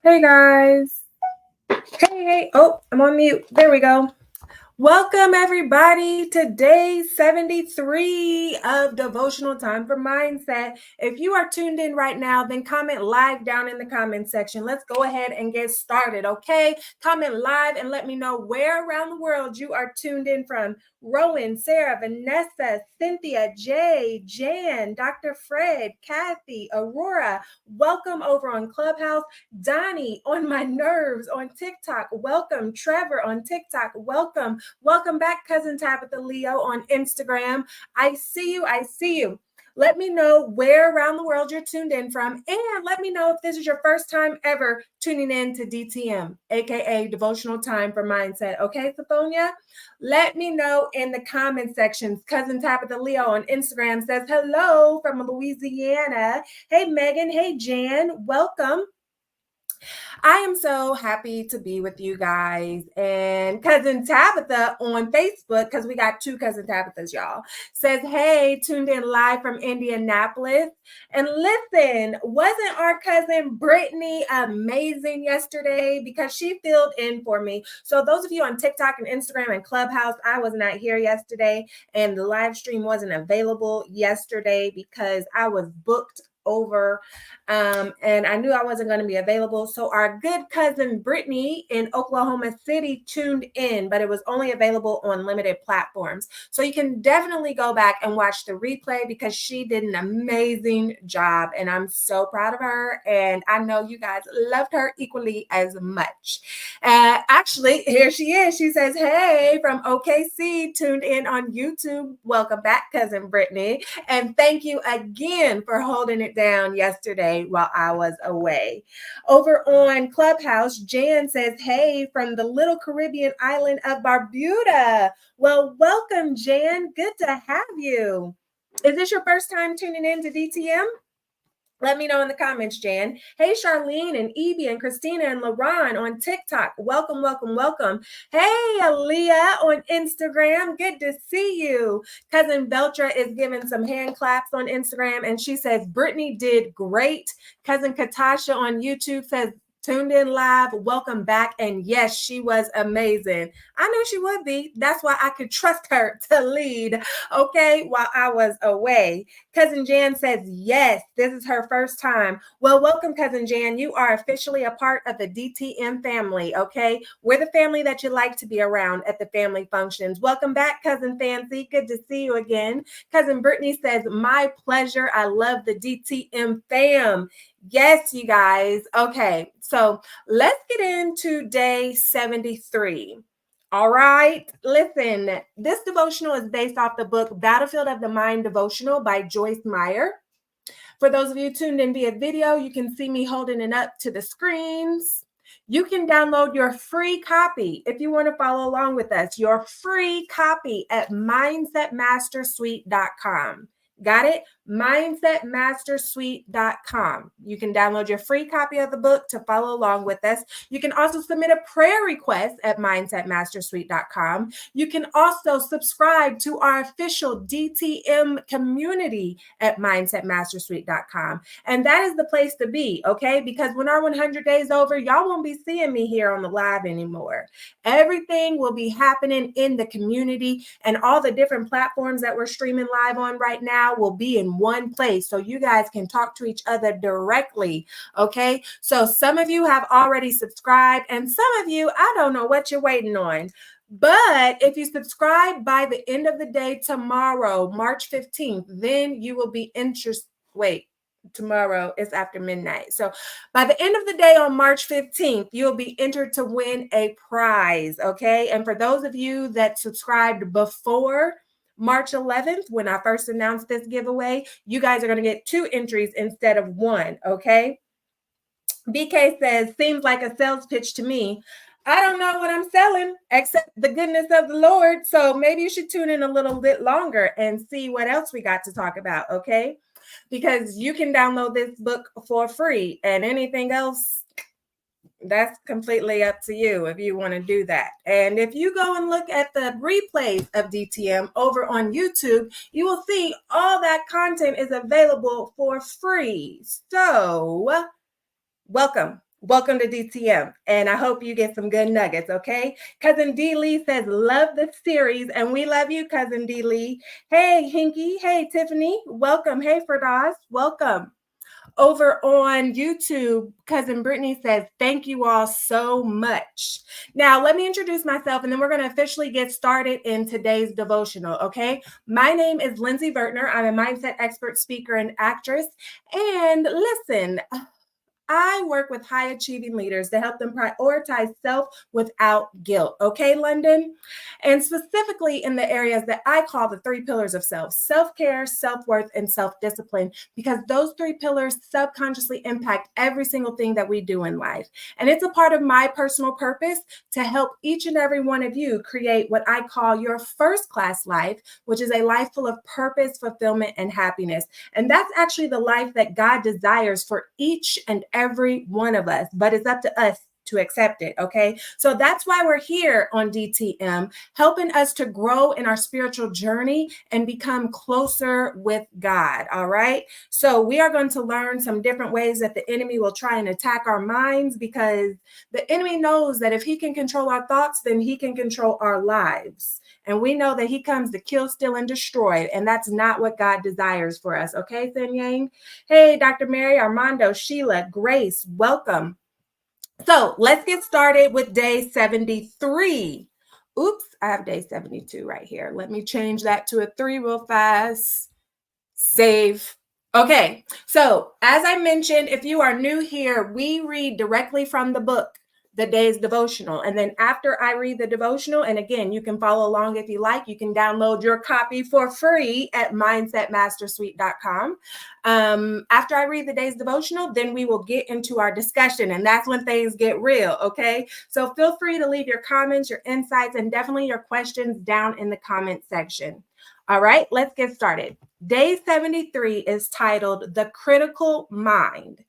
Hey guys. Hey. Oh, I'm on mute. There we go. Welcome everybody to day 73 of Devotional Time for Mindset. If you are tuned in right now, then comment live down in the comment section. Let's go ahead and get started, okay? Comment live and let me know where around the world you are tuned in from. Rowan, Sarah, Vanessa, Cynthia, Jay, Jan, Dr. Fred, Kathy, Aurora. Welcome over on Clubhouse. Donnie on my nerves on TikTok. Welcome. Trevor on TikTok. Welcome. Welcome back, Cousin Tabitha Leo on Instagram. I see you. I see you. Let me know where around the world you're tuned in from, and let me know if this is your first time ever tuning in to DTM, aka Devotional Time for Mindset. Okay, Sophia? Let me know in the comment sections. Cousin Tabitha Leo on Instagram says hello from Louisiana. Hey, Megan. Hey, Jan. Welcome. I am so happy to be with you guys. And Cousin Tabitha on Facebook, because we got two Cousin Tabithas, y'all, says, hey, tuned in live from Indianapolis. And listen, wasn't our cousin Brittany amazing yesterday? Because she filled in for me. So those of you on TikTok and Instagram and Clubhouse, I was not here yesterday, and the live stream wasn't available yesterday because I was booked over and I knew I wasn't going to be available. So our good cousin Brittany in Oklahoma City tuned in, but it was only available on limited platforms. So you can definitely go back and watch the replay because she did an amazing job, and I'm so proud of her. And I know you guys loved her equally as much. Actually, here she is. She says, hey, from OKC, tuned in on YouTube. Welcome back, cousin Brittany. And thank you again for holding it down yesterday while I was away. Over on Clubhouse, Jan says, hey, from the little Caribbean island of Barbuda. Well, welcome, Jan. Good to have you. Is this your first time tuning in to DTM? Let me know in the comments, Jan. Hey, Charlene and Evie and Christina and LaRon on TikTok. Welcome, welcome, welcome. Hey, Aaliyah on Instagram. Good to see you. Cousin Beltra is giving some hand claps on Instagram, and she says, Brittany did great. Cousin Katasha on YouTube says, tuned in live. Welcome back. And yes, she was amazing. I knew she would be. That's why I could trust her to lead, okay, while I was away. Cousin Jan says, yes, this is her first time. Well, welcome, Cousin Jan. You are officially a part of the DTM family, okay? We're the family that you like to be around at the family functions. Welcome back, Cousin Fancy. Good to see you again. Cousin Brittany says, my pleasure. I love the DTM fam. Yes, you guys. Okay, so let's get into day 73. All right, listen, this devotional is based off the book Battlefield of the Mind Devotional by Joyce Meyer. For those of you tuned in via video, you can see me holding it up to the screens. You can download your free copy if you want to follow along with us, your free copy at mindsetmastersuite.com. Got it? Mindsetmastersuite.com. You can download your free copy of the book to follow along with us. You can also submit a prayer request at mindsetmastersuite.com. You can also subscribe to our official DTM community at mindsetmastersuite.com. And that is the place to be, okay? Because when our 100 days over, y'all won't be seeing me here on the live anymore. Everything will be happening in the community, and all the different platforms that we're streaming live on right now will be in one place so you guys can talk to each other directly, okay? So some of you have already subscribed, and some of you, I don't know what you're waiting on. But if you subscribe by the end of the day tomorrow, March 15th, then you will be interested. Wait, tomorrow is after midnight. So by the end of the day on March 15th, you'll be entered to win a prize, okay? And for those of you that subscribed before March 11th, when I first announced this giveaway, you guys are going to get 2 entries instead of 1, okay? BK says, seems like a sales pitch to me. I don't know what I'm selling except the goodness of the Lord. So maybe you should tune in a little bit longer and see what else we got to talk about, okay? Because you can download this book for free, and anything else, that's completely up to you if you want to do that. And if you go and look at the replays of DTM over on YouTube, you will see all that content is available for free. So welcome. Welcome to DTM. And I hope you get some good nuggets, okay? Cousin D Lee says, love the series. And we love you, Cousin D Lee. Hey, Hinky. Hey, Tiffany. Welcome. Hey, Ferdas. Welcome. Over on YouTube, Cousin Brittany says, thank you all so much. Now, let me introduce myself, and then we're going to officially get started in today's devotional, okay? My name is Lindsay Vertner. I'm a mindset expert, speaker, and actress. And listen, I work with high achieving leaders to help them prioritize self without guilt. Okay, London? And specifically in the areas that I call the three pillars of self care, self worth, and self discipline, because those three pillars subconsciously impact every single thing that we do in life. And it's a part of my personal purpose to help each and every one of you create what I call your first class life, which is a life full of purpose, fulfillment, and happiness. And that's actually the life that God desires for each and every one of us, but it's up to us to accept it, okay? So that's why we're here on DTM, helping us to grow in our spiritual journey and become closer with God, all right? So we are going to learn some different ways that the enemy will try and attack our minds, because the enemy knows that if he can control our thoughts, then he can control our lives. And we know that he comes to kill, steal, and destroy. And that's not what God desires for us. Okay, Sen Yang? Hey, Dr. Mary, Armando, Sheila, Grace, welcome. So let's get started with day 73. Oops, I have day 72 right here. Let me change that to a 3 real fast. Save. Okay, so as I mentioned, if you are new here, we read directly from the book, the day's devotional. And then after I read the devotional, and again, you can follow along if you like, you can download your copy for free at mindsetmastersuite.com. After I read the day's devotional, then we will get into our discussion, and that's when things get real, okay? So feel free to leave your comments, your insights, and definitely your questions down in the comment section. All right, let's get started. Day 73 is titled The Critical Mind.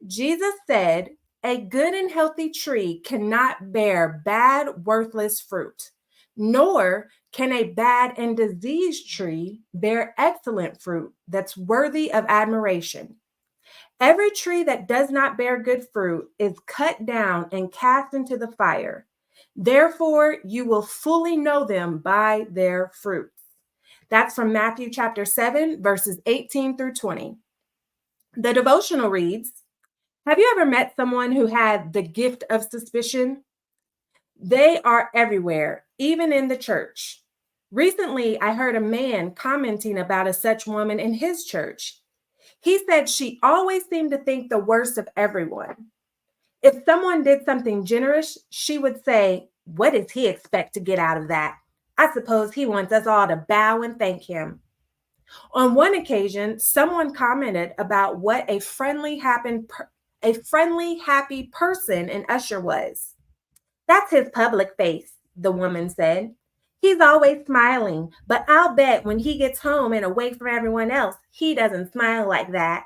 Jesus said, a good and healthy tree cannot bear bad, worthless fruit, nor can a bad and diseased tree bear excellent fruit that's worthy of admiration. Every tree that does not bear good fruit is cut down and cast into the fire. Therefore, you will fully know them by their fruits. That's from Matthew chapter 7, verses 18 through 20. The devotional reads, have you ever met someone who had the gift of suspicion? They are everywhere, even in the church. Recently, I heard a man commenting about a such woman in his church. He said she always seemed to think the worst of everyone. If someone did something generous, she would say, what does he expect to get out of that? I suppose he wants us all to bow and thank him. On one occasion, someone commented about what a friendly, happy person an usher was. That's his public face, the woman said. He's always smiling, but I'll bet when he gets home and away from everyone else, he doesn't smile like that.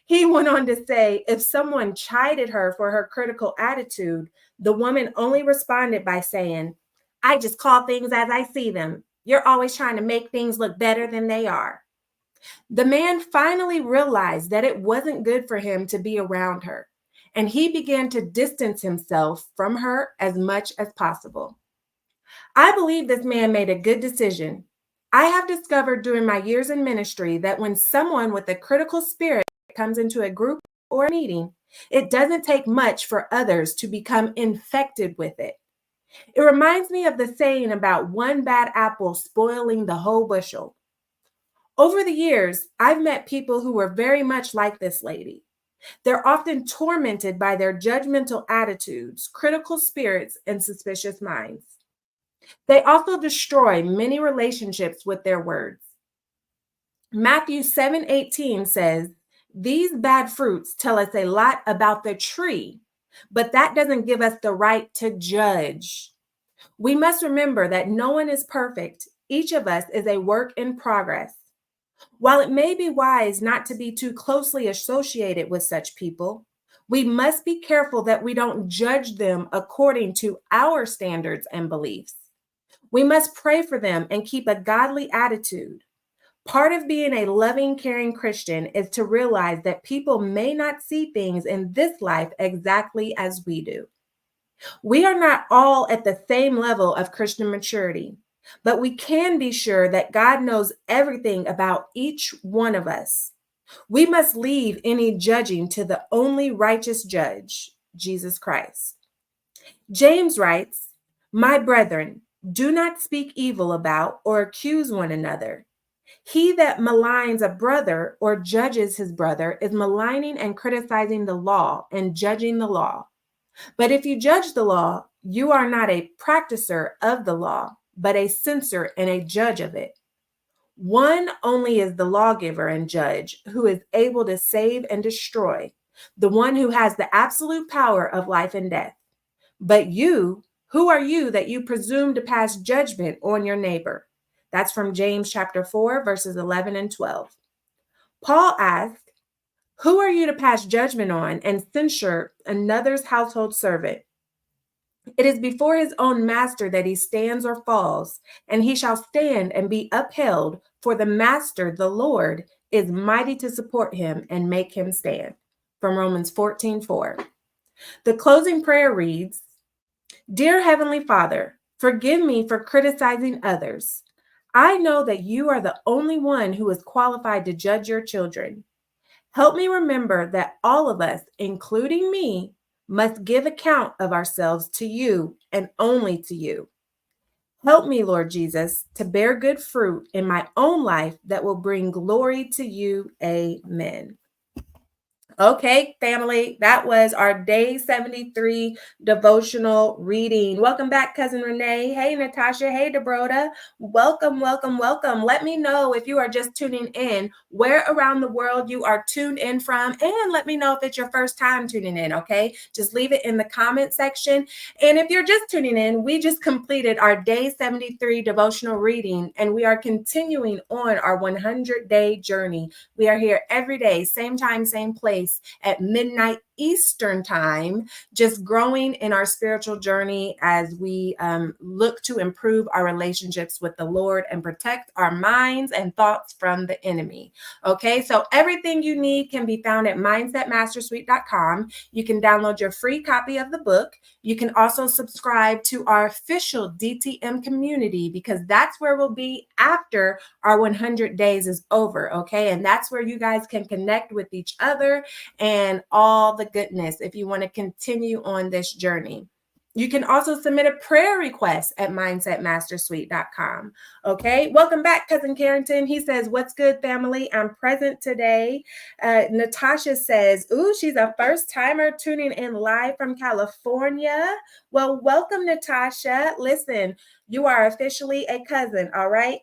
He went on to say if someone chided her for her critical attitude, the woman only responded by saying, I just call things as I see them. You're always trying to make things look better than they are. The man finally realized that it wasn't good for him to be around her, and he began to distance himself from her as much as possible. I believe this man made a good decision. I have discovered during my years in ministry that when someone with a critical spirit comes into a group or a meeting, it doesn't take much for others to become infected with it. It reminds me of the saying about one bad apple spoiling the whole bushel. Over the years, I've met people who were very much like this lady. They're often tormented by their judgmental attitudes, critical spirits, and suspicious minds. They also destroy many relationships with their words. Matthew 7:18 says, these bad fruits tell us a lot about the tree, but that doesn't give us the right to judge. We must remember that no one is perfect. Each of us is a work in progress. While it may be wise not to be too closely associated with such people, we must be careful that we don't judge them according to our standards and beliefs. We must pray for them and keep a godly attitude. Part of being a loving, caring Christian is to realize that people may not see things in this life exactly as we do. We are not all at the same level of Christian maturity, but we can be sure that God knows everything about each one of us. We must leave any judging to the only righteous judge, Jesus Christ. James writes, "My brethren, do not speak evil about or accuse one another. He that maligns a brother or judges his brother is maligning and criticizing the law and judging the law. But if you judge the law, you are not a practicer of the law, but a censor and a judge of it. One only is the lawgiver and judge, who is able to save and destroy, the one who has the absolute power of life and death. But you, who are you that you presume to pass judgment on your neighbor?" That's from James chapter 4, verses 11 and 12. Paul asked, "Who are you to pass judgment on and censure another's household servant? It is before his own master that he stands or falls, and he shall stand and be upheld, for the master, the Lord, is mighty to support him and make him stand." From Romans 14:4. The closing prayer reads, "Dear Heavenly Father, forgive me for criticizing others. I know that you are the only one who is qualified to judge your children. Help me remember that all of us, including me, must give account of ourselves to you and only to you. Help me, Lord Jesus, to bear good fruit in my own life that will bring glory to you. Amen." Okay, family, that was our day 73 devotional reading. Welcome back, Cousin Renee. Hey, Natasha. Hey, Debrota. Welcome, welcome, welcome. Let me know if you are just tuning in, where around the world you are tuned in from, and let me know if it's your first time tuning in, okay? Just leave it in the comment section. And if you're just tuning in, we just completed our day 73 devotional reading, and we are continuing on our 100-day journey. We are here every day, same time, same place, at midnight Eastern time, just growing in our spiritual journey as we look to improve our relationships with the Lord and protect our minds and thoughts from the enemy. Okay, so everything you need can be found at mindsetmastersuite.com. You can download your free copy of the book. You can also subscribe to our official DTM community, because that's where we'll be after our 100 days is over. Okay, and that's where you guys can connect with each other and all the goodness if you want to continue on this journey. You can also submit a prayer request at mindsetmastersuite.com. Okay, welcome back, Cousin Carrington. He says, "What's good, family? I'm present today." Natasha says, "Ooh, she's a first timer tuning in live from California." Well, welcome, Natasha. Listen, you are officially a cousin, all right?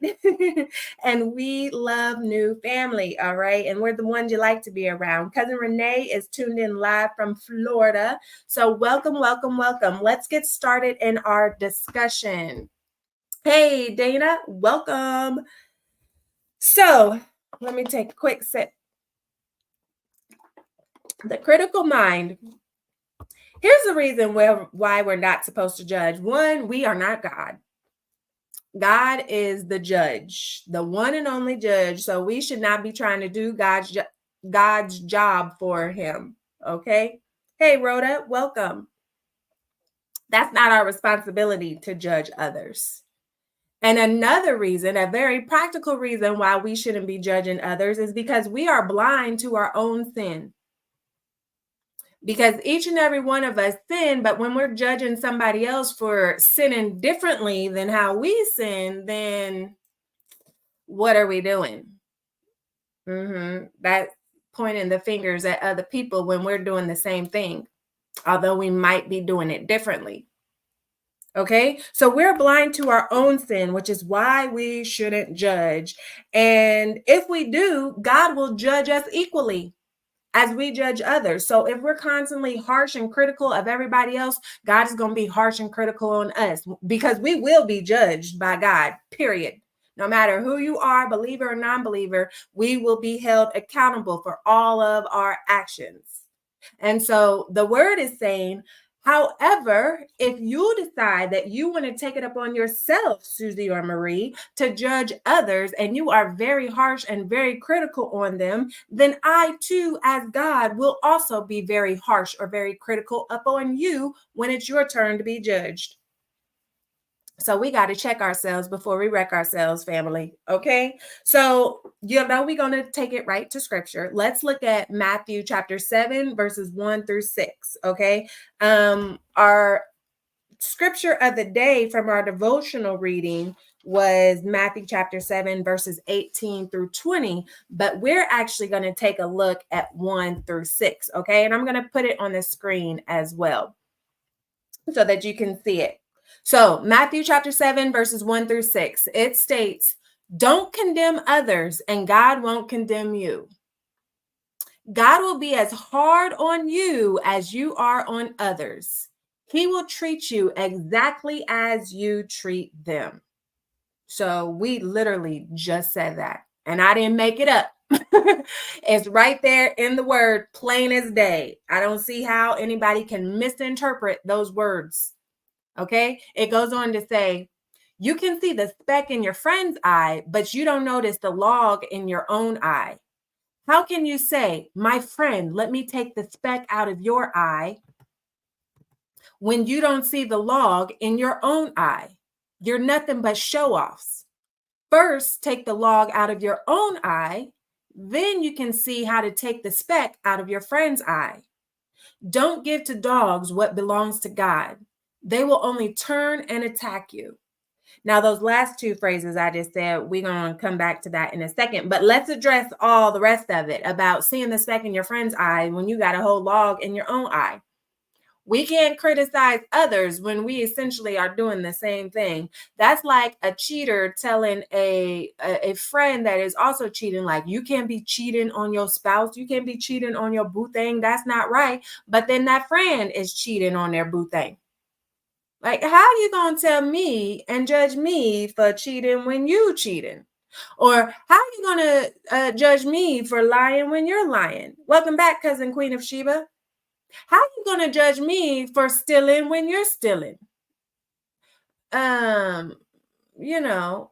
And we love new family, all right? And we're the ones you like to be around. Cousin Renee is tuned in live from Florida. So welcome, welcome, welcome. Let's get started in our discussion. Hey, Dana, welcome. So let me take a quick sip. The critical mind. Here's the reason why we're not supposed to judge. One, we are not God. God is the judge, the one and only judge. So we should not be trying to do God's job for him. Okay. Hey, Rhoda, welcome. That's not our responsibility to judge others. And another reason, a very practical reason why we shouldn't be judging others, is because we are blind to our own sin. Because each and every one of us sin, but when we're judging somebody else for sinning differently than how we sin, then what are we doing? That's pointing the fingers at other people when we're doing the same thing, although we might be doing it differently. Okay, so we're blind to our own sin, which is why we shouldn't judge. And if we do, God will judge us equally as we judge others. So if we're constantly harsh and critical of everybody else, God is going to be harsh and critical on us, because we will be judged by God, period. No matter who you are, believer or non-believer, we will be held accountable for all of our actions. And so the word is saying, However, if you decide that you want to take it upon yourself, Susie or Marie, to judge others and you are very harsh and very critical on them, then I too, as God, will also be very harsh or very critical upon you when it's your turn to be judged. So we got to check ourselves before we wreck ourselves, family. Okay. So, we're going to take it right to scripture. Let's look at Matthew chapter 7, verses 1 through 6. Okay. Our scripture of the day from our devotional reading was Matthew chapter 7, verses 18 through 20. But we're actually going to take a look at 1 through 6. Okay. And I'm going to put it on the screen as well so that you can see it. So, Matthew chapter 7, verses 1 through 6, it states, "Don't condemn others, and God won't condemn you. God will be as hard on you as you are on others. He will treat you exactly as you treat them." So, we literally just said that, and I didn't make it up. It's right there in the word, plain as day. I don't see how anybody can misinterpret those words. Okay. It goes on to say, "You can see the speck in your friend's eye, but you don't notice the log in your own eye. How can you say, 'My friend, let me take the speck out of your eye,' when you don't see the log in your own eye? You're nothing but show offs. First, take the log out of your own eye. Then you can see how to take the speck out of your friend's eye. Don't give to dogs what belongs to God. They will only turn and attack you." Now, those last two phrases I just said, we're going to come back to that in a second, but let's address all the rest of it about seeing the speck in your friend's eye when you got a whole log in your own eye. We can't criticize others when we essentially are doing the same thing. That's like a cheater telling a friend that is also cheating, like, "You can't be cheating on your spouse. You can't be cheating on your boo thing. That's not right." But then that friend is cheating on their boo thing. Like, how you gonna tell me and judge me for cheating when you cheating? Or how you gonna judge me for lying when you're lying? Welcome back, cousin Queen of Sheba. How you gonna judge me for stealing when you're stealing? Um,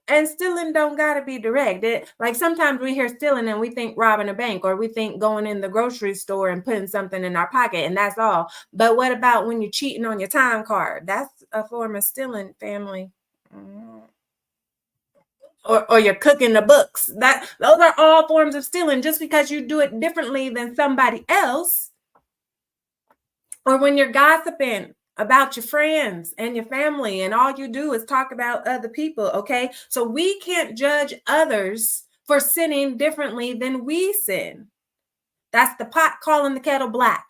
and stealing don't gotta be direct. Like sometimes we hear stealing and we think robbing a bank, or we think going in the grocery store and putting something in our pocket, and that's all. But what about when you're cheating on your time card? That's a form of stealing, family. Mm. Or you're cooking the books. Those are all forms of stealing. Just because you do it differently than somebody else, or when you're gossiping about your friends and your family and all you do is talk about other people. Okay, so we can't judge others for sinning differently than we sin. That's the pot calling the kettle black.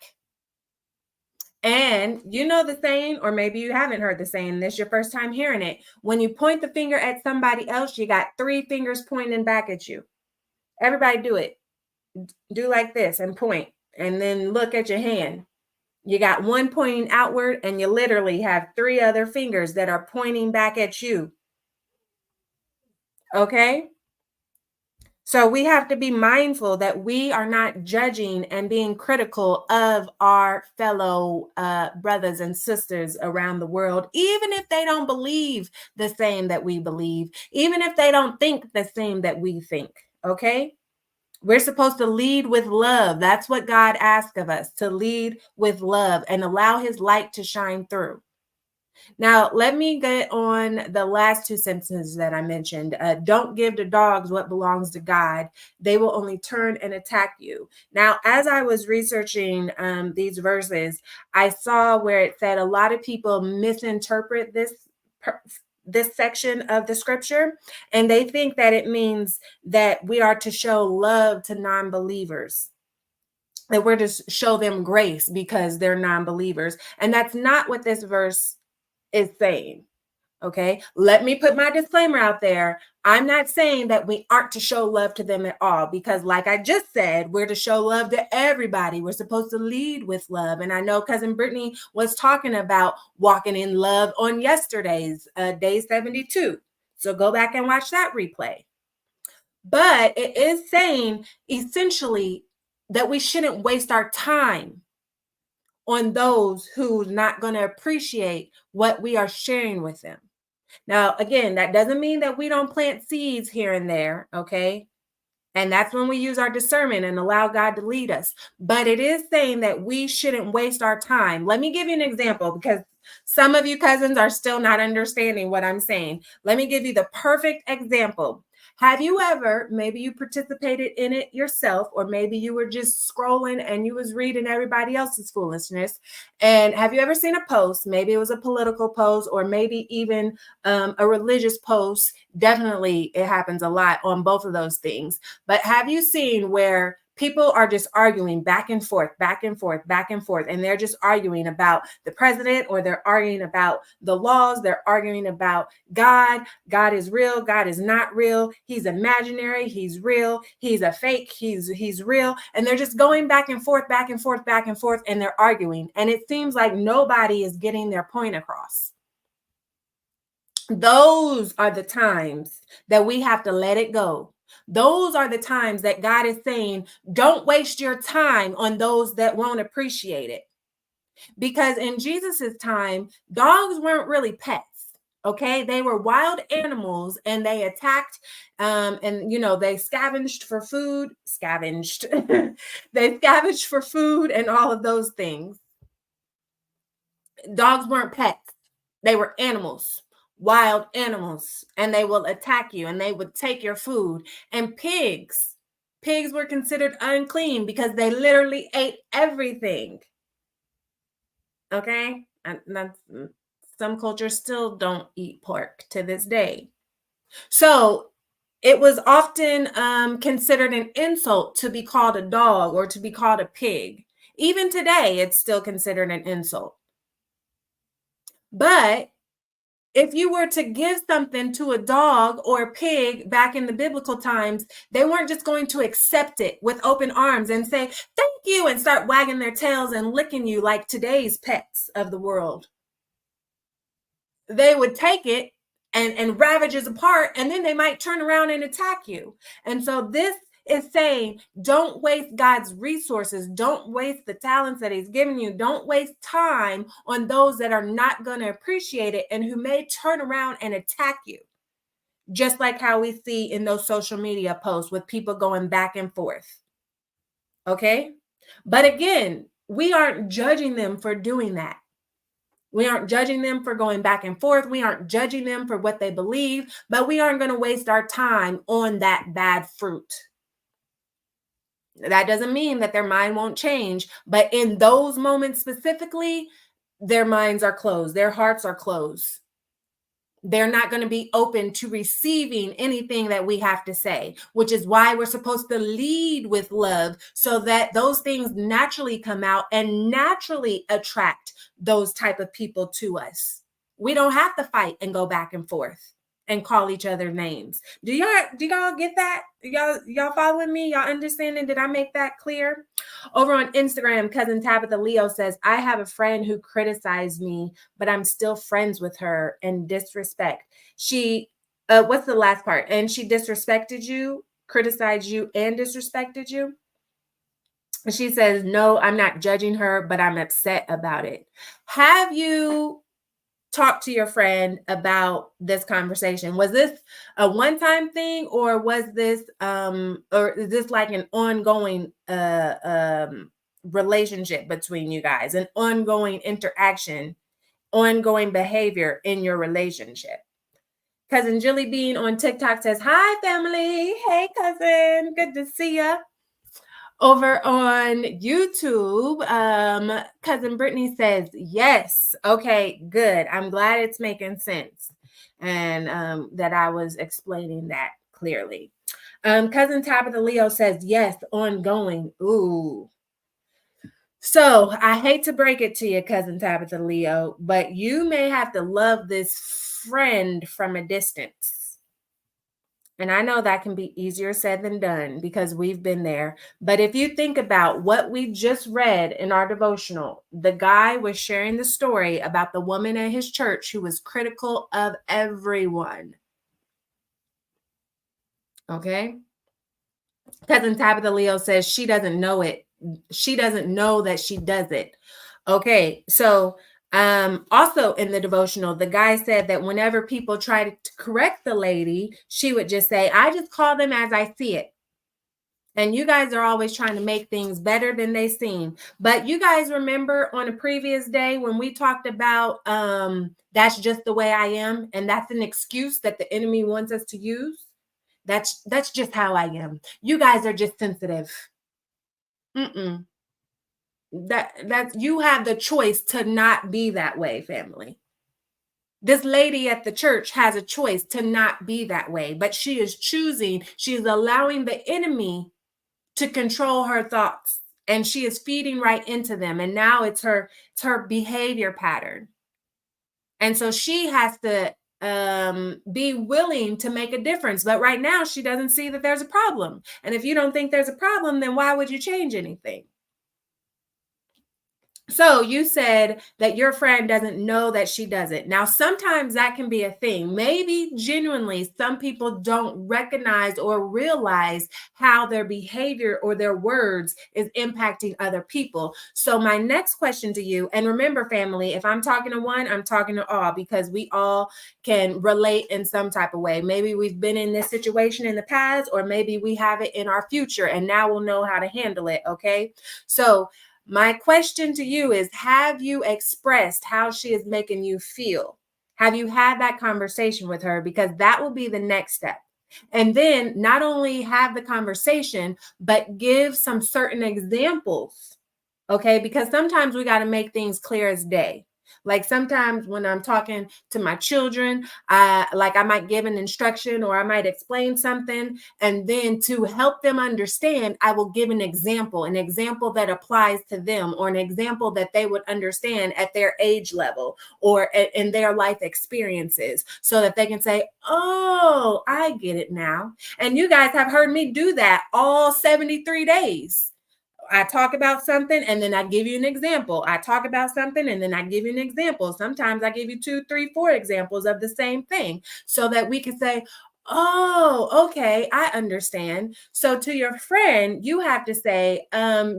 And you know the saying, or maybe you haven't heard the saying, this is your first time hearing it: when you point the finger at somebody else, you got three fingers pointing back at you. Everybody do it. Do like this and point, and then look at your hand. You got one pointing outward, and you literally have three other fingers that are pointing back at you. Okay? So we have to be mindful that we are not judging and being critical of our fellow brothers and sisters around the world, even if they don't believe the same that we believe, even if they don't think the same that we think. Okay? We're supposed to lead with love. That's what God asks of us, to lead with love and allow his light to shine through. Now, let me get on the last two sentences that I mentioned. Don't give to dogs what belongs to God. They will only turn and attack you. Now, as I was researching these verses, I saw where it said a lot of people misinterpret this section of the scripture, and they think that it means that we are to show love to non-believers, that we're to show them grace because they're non-believers. And that's not what this verse is saying. Okay, let me put my disclaimer out there. I'm not saying that we aren't to show love to them at all, because like I just said, we're to show love to everybody. We're supposed to lead with love. And I know cousin Brittany was talking about walking in love on yesterday's day 72. So go back and watch that replay. But it is saying essentially that we shouldn't waste our time on those who's not going to appreciate what we are sharing with them. Now, again, that doesn't mean that we don't plant seeds here and there, okay? And that's when we use our discernment and allow God to lead us. But it is saying that we shouldn't waste our time. Let me give you an example because some of you cousins are still not understanding what I'm saying. Let me give you the perfect example. Have you ever, maybe you participated in it yourself, or maybe you were just scrolling and you was reading everybody else's foolishness. And have you ever seen a post? Maybe it was a political post, or maybe even a religious post. Definitely, it happens a lot on both of those things. But have you seen where people are just arguing back and forth, back and forth, back and forth, and they're just arguing about the president, or they're arguing about the laws, they're arguing about God. God is real, God is not real, he's imaginary, he's real, he's a fake, he's real, and they're just going back and forth, back and forth, back and forth, and they're arguing, and it seems like nobody is getting their point across. Those are the times that we have to let it go. Those are the times that God is saying, don't waste your time on those that won't appreciate it. Because in Jesus's time, dogs weren't really pets. Okay, they were wild animals, and they attacked, and they scavenged for food, they scavenged for food and all of those things. Dogs weren't pets, they were animals, wild animals, and they will attack you and they would take your food. And pigs were considered unclean because they literally ate everything. Okay, and some cultures still don't eat pork to this day. So it was often considered an insult to be called a dog or to be called a pig. Even today, it's still considered an insult. But if you were to give something to a dog or a pig back in the biblical times, they weren't just going to accept it with open arms and say, thank you, and start wagging their tails and licking you like today's pets of the world. They would take it and ravage us apart, and then they might turn around and attack you. And so this is saying, don't waste God's resources. Don't waste the talents that he's given you. Don't waste time on those that are not going to appreciate it and who may turn around and attack you. Just like how we see in those social media posts with people going back and forth. Okay? But again, we aren't judging them for doing that. We aren't judging them for going back and forth. We aren't judging them for what they believe, but we aren't going to waste our time on that bad fruit. That doesn't mean that their mind won't change, but in those moments specifically, their minds are closed. Their hearts are closed. They're not going to be open to receiving anything that we have to say, which is why we're supposed to lead with love so that those things naturally come out and naturally attract those type of people to us. We don't have to fight and go back and forth and call each other names. Do y'all get that? Y'all following me? Y'all understanding? Did I make that clear? Over on Instagram, cousin Tabitha Leo says, I have a friend who criticized me, but I'm still friends with her, and disrespect. She, what's the last part? And she disrespected you, criticized you, and disrespected you? She says, no, I'm not judging her, but I'm upset about it. Have you talked to your friend about this conversation? Was this a one-time thing, or was this or is this like an ongoing relationship between you guys, an ongoing interaction, ongoing behavior in your relationship? Cousin Jilly Bean on TikTok says, hi family. Hey cousin, good to see ya. Over on YouTube, cousin Brittany says, yes. Okay, good. I'm glad it's making sense, and that I was explaining that clearly. Cousin Tabitha Leo says, yes, ongoing. Ooh. So I hate to break it to you, cousin Tabitha Leo, but you may have to love this friend from a distance. And I know that can be easier said than done because we've been there. But if you think about what we just read in our devotional, the guy was sharing the story about the woman at his church who was critical of everyone. Okay? Cousin Tabitha Leo says she doesn't know it. She doesn't know that she does it. Okay, so also in the devotional, the guy said that whenever people try to correct the lady, she would just say, I just call them as I see it. And you guys are always trying to make things better than they seem. But you guys remember on a previous day when we talked about that's just the way I am, and that's an excuse that the enemy wants us to use. That's just how I am. You guys are just sensitive. Mm-mm. That's you have the choice to not be that way, family. This lady at the church has a choice to not be that way, but she is choosing, she's allowing the enemy to control her thoughts, and she is feeding right into them, and now it's her behavior pattern. And so she has to be willing to make a difference, but right now she doesn't see that there's a problem. And if you don't think there's a problem, then why would you change anything? So you said that your friend doesn't know that she does it. Now, sometimes that can be a thing. Maybe genuinely, some people don't recognize or realize how their behavior or their words is impacting other people. So, my next question to you, and remember, family, if I'm talking to one, I'm talking to all because we all can relate in some type of way. Maybe we've been in this situation in the past, or maybe we have it in our future, and now we'll know how to handle it. Okay. So, my question to you is, have you expressed how she is making you feel? Have you had that conversation with her? Because that will be the next step. And then not only have the conversation, but give some certain examples. Okay, because sometimes we got to make things clear as day. Like sometimes when I'm talking to my children, I might give an instruction or I might explain something, and then to help them understand, I will give an example that applies to them, or an example that they would understand at their age level or in their life experiences, so that they can say, "Oh, I get it now." And you guys have heard me do that all 73 days. I talk about something and then I give you an example. I talk about something and then I give you an example. Sometimes I give you 2, 3, 4 examples of the same thing so that we can say, oh, okay, I understand. So to your friend, you have to say,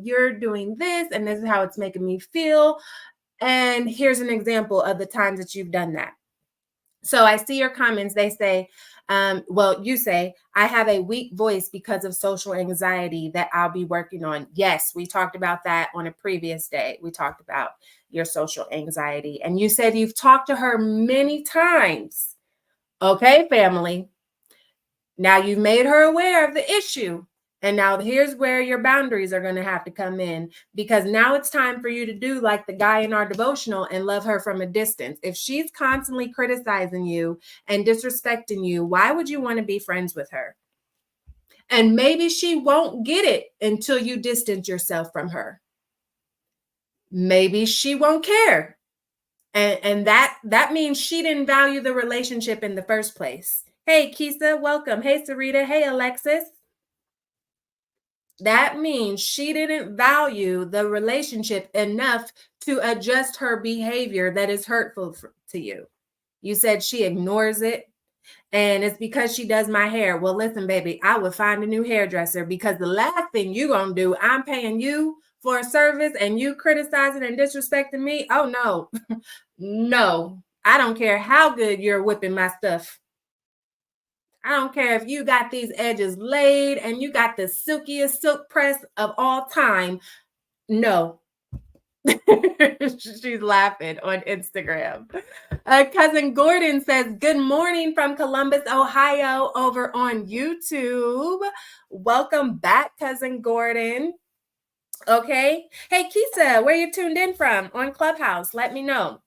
you're doing this and this is how it's making me feel. And here's an example of the times that you've done that. So I see your comments. They say, you say, I have a weak voice because of social anxiety that I'll be working on. Yes, we talked about that on a previous day. We talked about your social anxiety. And you said you've talked to her many times. Okay, family. Now you've made her aware of the issue. And now here's where your boundaries are going to have to come in, because now it's time for you to do like the guy in our devotional and love her from a distance. If she's constantly criticizing you and disrespecting you, why would you want to be friends with her? And maybe she won't get it until you distance yourself from her. Maybe she won't care. And that means she didn't value the relationship in the first place. Hey, Kisa, welcome. Hey, Sarita. Hey, Alexis. That means she didn't value the relationship enough to adjust her behavior that is hurtful to you. You said she ignores it and it's because she does my hair. Well, listen, baby, I would find a new hairdresser, because the last thing you're going to do, I'm paying you for a service and you criticizing and disrespecting me. Oh, no, no, I don't care how good you're whipping my stuff. I don't care if you got these edges laid and you got the silkiest silk press of all time. No. She's laughing on Instagram. Cousin Gordon says, good morning from Columbus, Ohio, over on YouTube. Welcome back, Cousin Gordon. Okay. Hey, Kisa, where you tuned in from on Clubhouse? Let me know.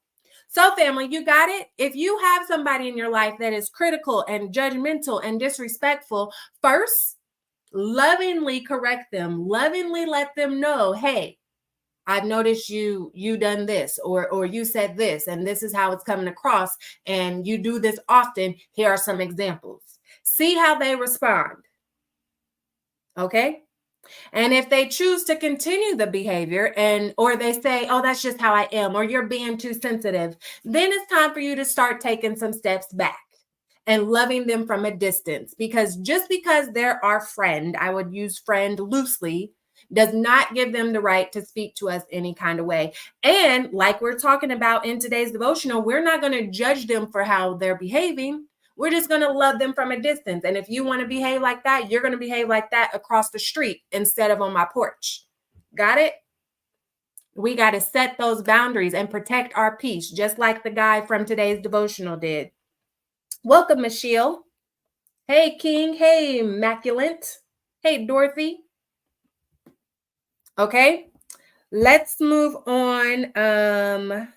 So, family, you got it? If you have somebody in your life that is critical and judgmental and disrespectful, first, lovingly correct them. Lovingly let them know, hey, I've noticed you done this, or you said this, and this is how it's coming across, and you do this often. Here are some examples. See how they respond. Okay? And if they choose to continue the behavior or they say, oh, that's just how I am, or you're being too sensitive, then it's time for you to start taking some steps back and loving them from a distance. Because just because they're our friend, I would use friend loosely, does not give them the right to speak to us any kind of way. And like we're talking about in today's devotional, we're not going to judge them for how they're behaving. We're just going to love them from a distance. And if you want to behave like that, you're going to behave like that across the street instead of on my porch. Got it? We got to set those boundaries and protect our peace, just like the guy from today's devotional did. Welcome, Michelle. Hey, King. Hey, Immaculate. Hey, Dorothy. Okay, let's move on. I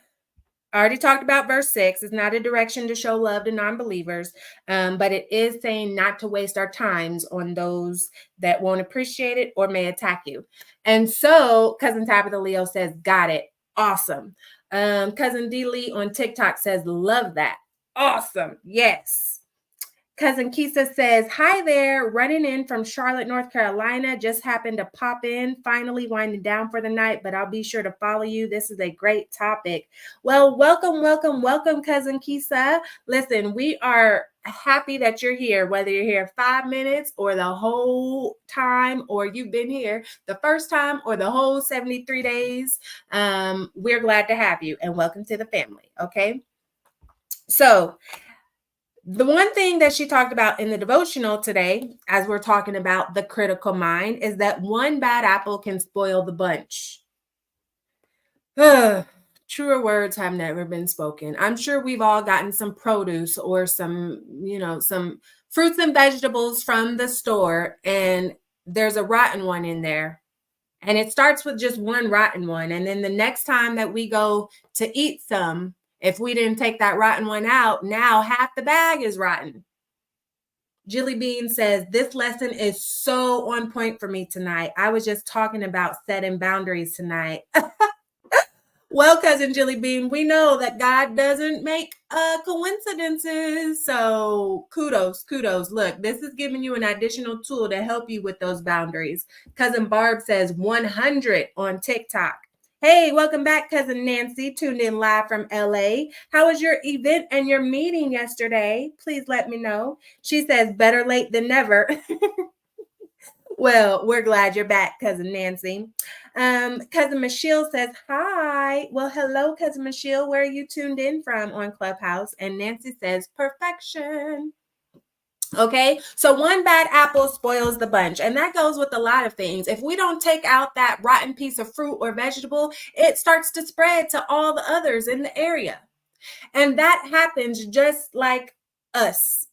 already talked about verse 6. It's not a direction to show love to non-believers, but it is saying not to waste our times on those that won't appreciate it or may attack you. And so Cousin Tabitha Leo says, got it. Awesome. Cousin D. Lee on TikTok says, love that. Awesome. Yes. Cousin Kisa says, hi there, running in from Charlotte, North Carolina. Just happened to pop in, finally winding down for the night, but I'll be sure to follow you. This is a great topic. Well, welcome, Cousin Kisa. Listen, we are happy that you're here, whether you're here 5 minutes or the whole time, or you've been here the first time or the whole 73 days. We're glad to have you, and welcome to the family, okay? So, the one thing that she talked about in the devotional today, as we're talking about the critical mind, is that one bad apple can spoil the bunch. Truer words have never been spoken. I'm sure we've all gotten some produce or some fruits and vegetables from the store, and there's a rotten one in there. And it starts with just one rotten one. And then the next time that we go to eat some, if we didn't take that rotten one out, now half the bag is rotten. Jilly Bean says, this lesson is so on point for me tonight. I was just talking about setting boundaries tonight. Well, Cousin Jilly Bean, we know that God doesn't make coincidences. So kudos. Look, this is giving you an additional tool to help you with those boundaries. Cousin Barb says 100 on TikTok. Hey, welcome back, Cousin Nancy, tuned in live from LA. How was your event and your meeting yesterday? Please let me know. She says, better late than never. Well, we're glad you're back, Cousin Nancy. Cousin Michelle says, hi. Well, hello, Cousin Michelle. Where are you tuned in from on Clubhouse? And Nancy says, perfection. Okay, so one bad apple spoils the bunch, and that goes with a lot of things. If we don't take out that rotten piece of fruit or vegetable, it starts to spread to all the others in the area. And that happens just like us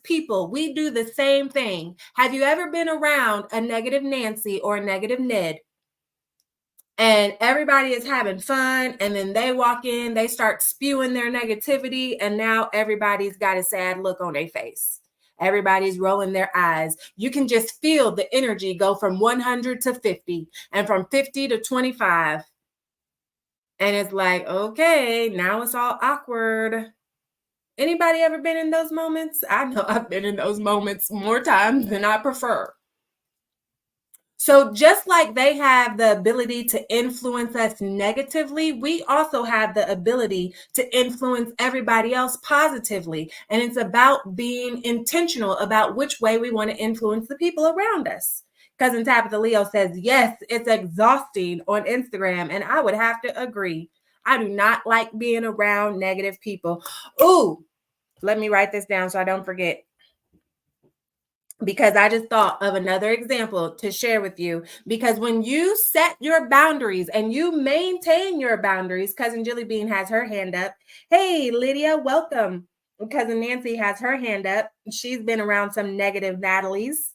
people. We do the same thing. Have you ever been around a negative Nancy or a negative Ned? And everybody is having fun, and then they walk in, they start spewing their negativity, and now everybody's got a sad look on their face. Everybody's rolling their eyes. You can just feel the energy go from 100 to 50 and from 50 to 25. And it's like, okay, now it's all awkward. Anybody ever been in those moments? I know I've been in those moments more times than I prefer. So just like they have the ability to influence us negatively, we also have the ability to influence everybody else positively. And it's about being intentional about which way we want to influence the people around us. Cousin Tabitha Leo says, yes, it's exhausting on Instagram. And I would have to agree. I do not like being around negative people. Ooh, let me write this down so I don't forget, because I just thought of another example to share with you. Because when you set your boundaries and you maintain your boundaries, Cousin Jilly Bean has her hand up. Hey, Lydia, welcome. Cousin Nancy has her hand up. She's been around some negative Natalie's.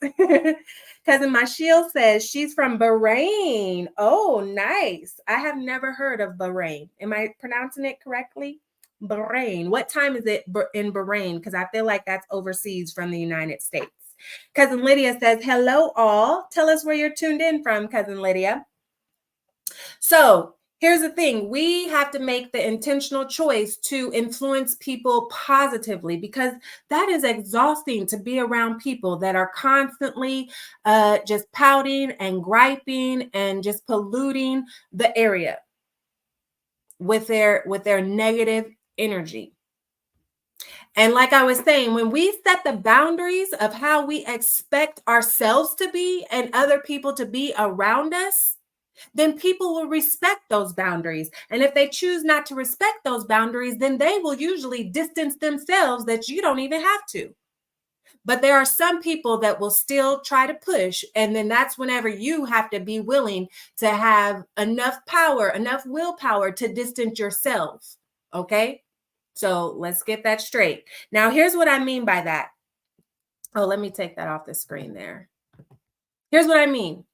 Cousin Mashiel says she's from Bahrain. Oh, nice. I have never heard of Bahrain. Am I pronouncing it correctly? Bahrain. What time is it in Bahrain? Because I feel like that's overseas from the United States. Cousin Lydia says, hello, all. Tell us where you're tuned in from, Cousin Lydia. So here's the thing. We have to make the intentional choice to influence people positively, because that is exhausting to be around people that are constantly just pouting and griping and just polluting the area with their negative energy. And like I was saying, when we set the boundaries of how we expect ourselves to be and other people to be around us, then people will respect those boundaries. And if they choose not to respect those boundaries, then they will usually distance themselves that you don't even have to. But there are some people that will still try to push. And then that's whenever you have to be willing to have enough power, enough willpower to distance yourself. Okay. So let's get that straight. Now, here's what I mean by that. Oh, let me take that off the screen there. Here's what I mean.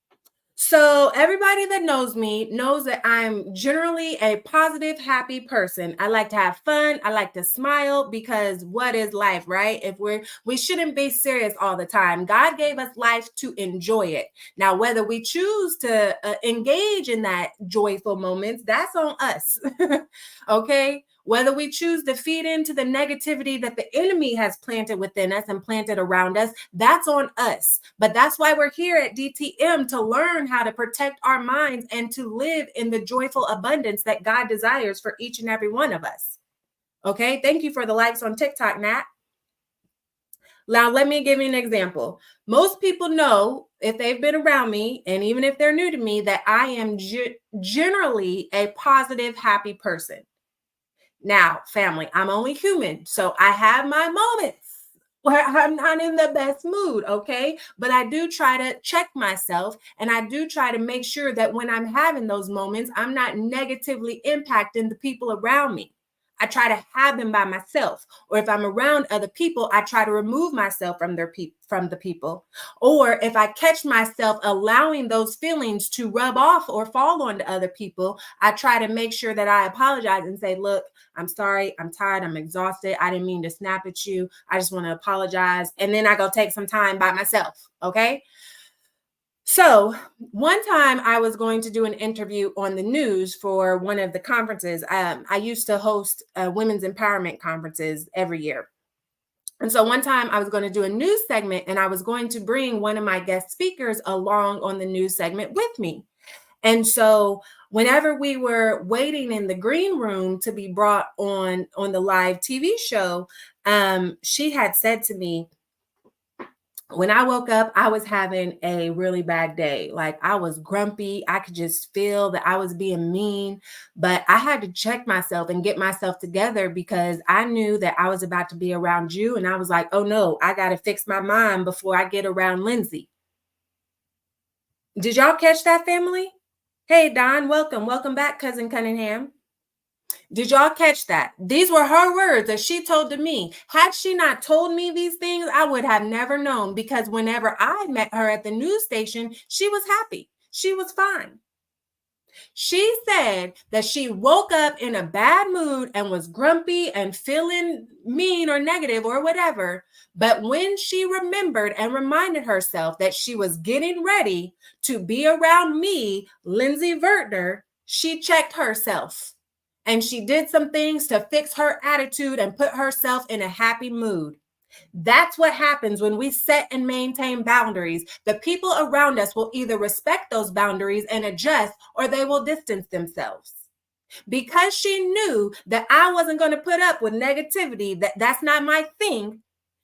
So everybody that knows me knows that I'm generally a positive, happy person. I like to have fun. I like to smile because what is life, right? If we shouldn't be serious all the time. God gave us life to enjoy it. Now, whether we choose to engage in that joyful moments, that's on us. Okay? Whether we choose to feed into the negativity that the enemy has planted within us and planted around us, that's on us. But that's why we're here at DTM, to learn how to protect our minds and to live in the joyful abundance that God desires for each and every one of us. Okay, thank you for the likes on TikTok, Nat. Now, let me give you an example. Most people know, if they've been around me, and even if they're new to me, that I am generally a positive, happy person. Now, family, I'm only human, so I have my moments where I'm not in the best mood, okay? But I do try to check myself, and I do try to make sure that when I'm having those moments, I'm not negatively impacting the people around me. I try to have them by myself, or if I'm around other people, I try to remove myself from from the people. Or if I catch myself allowing those feelings to rub off or fall onto other people, I try to make sure that I apologize and say, look, I'm sorry, I'm tired, I'm exhausted, I didn't mean to snap at you, I just want to apologize. And then I go take some time by myself, okay? So one time I was going to do an interview on the news for one of the conferences. I used to host women's empowerment conferences every year. And so one time I was going to do a news segment, and I was going to bring one of my guest speakers along on the news segment with me. And so whenever we were waiting in the green room to be brought on the live TV show, she had said to me, when I woke up, I was having a really bad day. Like, I was grumpy. I could just feel that I was being mean, but I had to check myself and get myself together because I knew that I was about to be around you. And I was like, oh no, I got to fix my mind before I get around Lindsay. Did y'all catch that, family? Hey, Don, welcome. Welcome back, Cousin Cunningham. Did y'all catch that? These were her words that she told to me. Had she not told me these things, I would have never known, because whenever I met her at the news station, she was happy. She was fine. She said that she woke up in a bad mood and was grumpy and feeling mean or negative or whatever. But when she remembered and reminded herself that she was getting ready to be around me, Lindsay Vertner, she checked herself. And she did some things to fix her attitude and put herself in a happy mood. That's what happens when we set and maintain boundaries. The people around us will either respect those boundaries and adjust, or they will distance themselves. Because she knew that I wasn't going to put up with negativity, that's not my thing,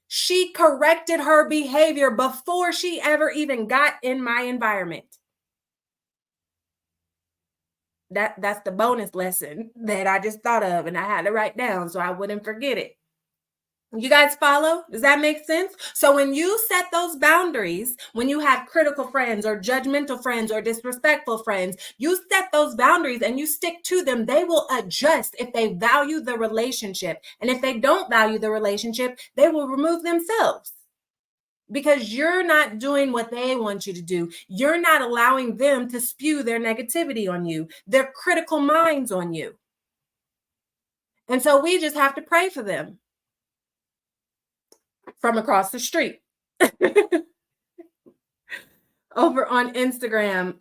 she corrected her behavior before she ever even got in my environment. That's the bonus lesson that I just thought of, and I had to write down so I wouldn't forget it. You guys follow? Does that make sense? So when you set those boundaries, when you have critical friends or judgmental friends or disrespectful friends, you set those boundaries and you stick to them. They will adjust if they value the relationship. And if they don't value the relationship, they will remove themselves, because you're not doing what they want you to do. You're not allowing them to spew their negativity on you, their critical minds on you. And so we just have to pray for them from across the street. Over on Instagram,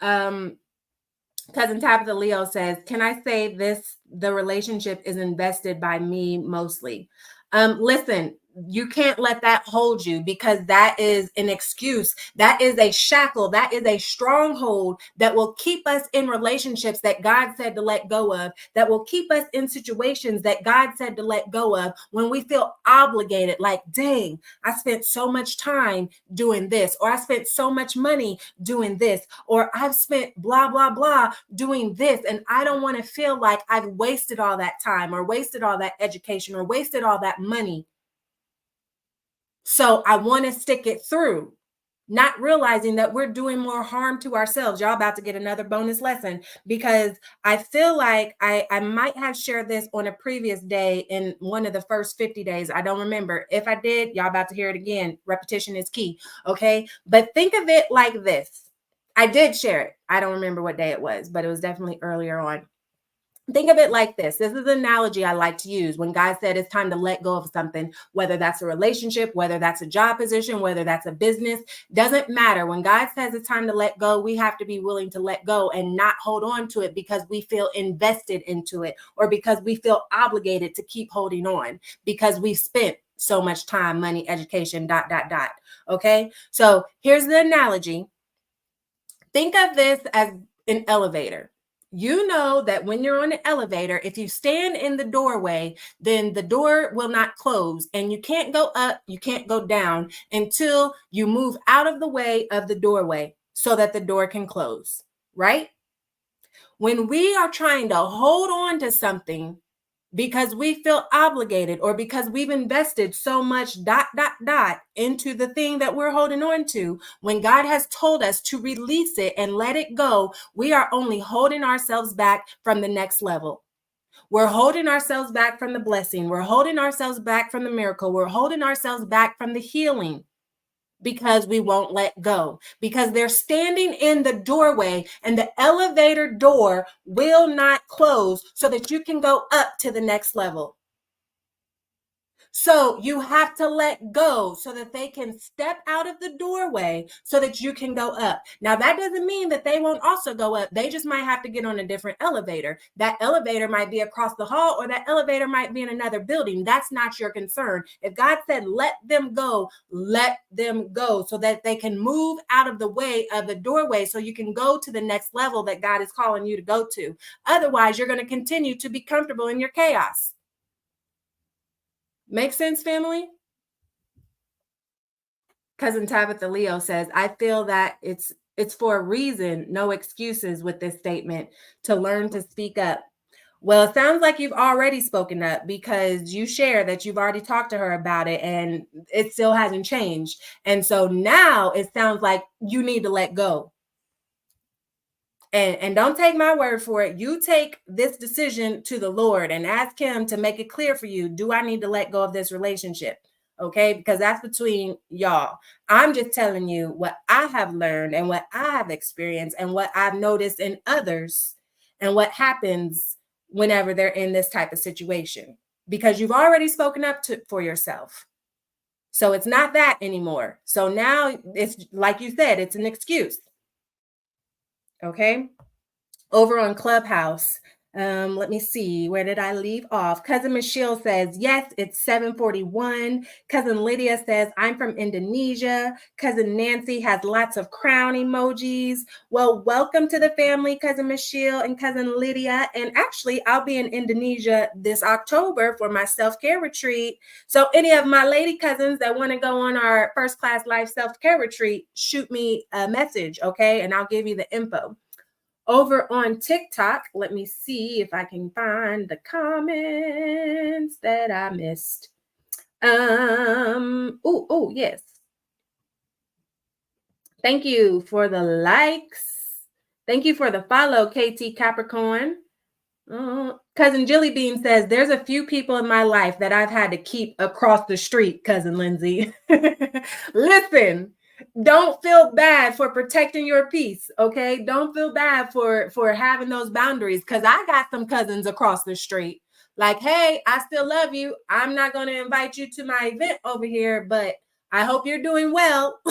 Cousin Tabitha Leo says, can I say this? The relationship is invested by me mostly. Listen, you can't let that hold you, because that is an excuse. That is a shackle. That is a stronghold that will keep us in relationships that God said to let go of, that will keep us in situations that God said to let go of when we feel obligated, like, dang, I spent so much time doing this, or I spent so much money doing this, or I've spent blah, blah, blah doing this. And I don't want to feel like I've wasted all that time, or wasted all that education, or wasted all that money. So I want to stick it through, not realizing that we're doing more harm to ourselves. Y'all about to get another bonus lesson, because I feel like I might have shared this on a previous day in one of the first 50 days. I don't remember. If I did, y'all about to hear it again. Repetition is key. Okay. But think of it like this. I did share it. I don't remember what day it was, but it was definitely earlier on. Think of it like this. This is an analogy I like to use when God said it's time to let go of something, whether that's a relationship, whether that's a job position, whether that's a business, doesn't matter. When God says it's time to let go, we have to be willing to let go and not hold on to it because we feel invested into it, or because we feel obligated to keep holding on because we've spent so much time, money, education, dot, dot, dot. Okay. So here's the analogy. Think of this as an elevator. You know that when you're on an elevator, if you stand in the doorway, then the door will not close, and you can't go up, you can't go down until you move out of the way of the doorway so that the door can close, right? When we are trying to hold on to something because we feel obligated, or because we've invested so much dot, dot, dot into the thing that we're holding on to, when God has told us to release it and let it go, we are only holding ourselves back from the next level. We're holding ourselves back from the blessing. We're holding ourselves back from the miracle. We're holding ourselves back from the healing, because we won't let go, because they're standing in the doorway and the elevator door will not close so that you can go up to the next level. So you have to let go so that they can step out of the doorway so that you can go up. Now, that doesn't mean that they won't also go up. They just might have to get on a different elevator. That elevator might be across the hall, or that elevator might be in another building. That's not your concern. If God said, let them go so that they can move out of the way of the doorway so you can go to the next level that God is calling you to go to. Otherwise, you're going to continue to be comfortable in your chaos. Make sense, family? Cousin Tabitha Leo says, I feel that it's for a reason, no excuses with this statement, to learn to speak up. Well, it sounds like you've already spoken up, because you share that you've already talked to her about it and it still hasn't changed. And so now it sounds like you need to let go. And don't take my word for it. You take this decision to the Lord and ask him to make it clear for you. Do I need to let go of this relationship? Okay, because that's between y'all. I'm just telling you what I have learned and what I have experienced and what I've noticed in others, and what happens whenever they're in this type of situation, because you've already spoken up for yourself. So it's not that anymore. So now it's like you said, it's an excuse. Okay. Over on Clubhouse, let me see, where did I leave off? Cousin Michelle says, yes, it's 7:41. Cousin Lydia says, I'm from Indonesia. Cousin Nancy has lots of crown emojis. Well, welcome to the family, Cousin Michelle and Cousin Lydia. And actually, I'll be in Indonesia this October for my self-care retreat. So any of my lady cousins that want to go on our first class life self-care retreat, shoot me a message, okay? And I'll give you the info. Over on TikTok, let me see if I can find the comments that I missed. Yes. Thank you for the likes. Thank you for the follow, KT Capricorn. Cousin Jilly Bean says, there's a few people in my life that I've had to keep across the street, Cousin Lindsay. Listen, don't feel bad for protecting your peace, okay? Don't feel bad for having those boundaries, because I got some cousins across the street. Like, hey, I still love you. I'm not going to invite you to my event over here, but I hope you're doing well.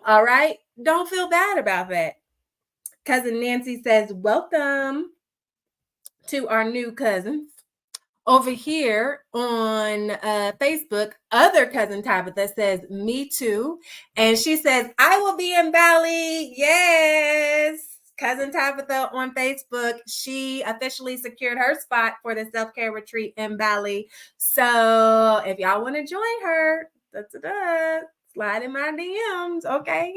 All right? Don't feel bad about that. Cousin Nancy says, welcome to our new cousins. Over here on Facebook, other cousin Tabitha says, me too. And she says, I will be in Bali. Yes. Cousin Tabitha on Facebook, she officially secured her spot for the self-care retreat in Bali. So if y'all want to join her, slide in my DMs. Okay.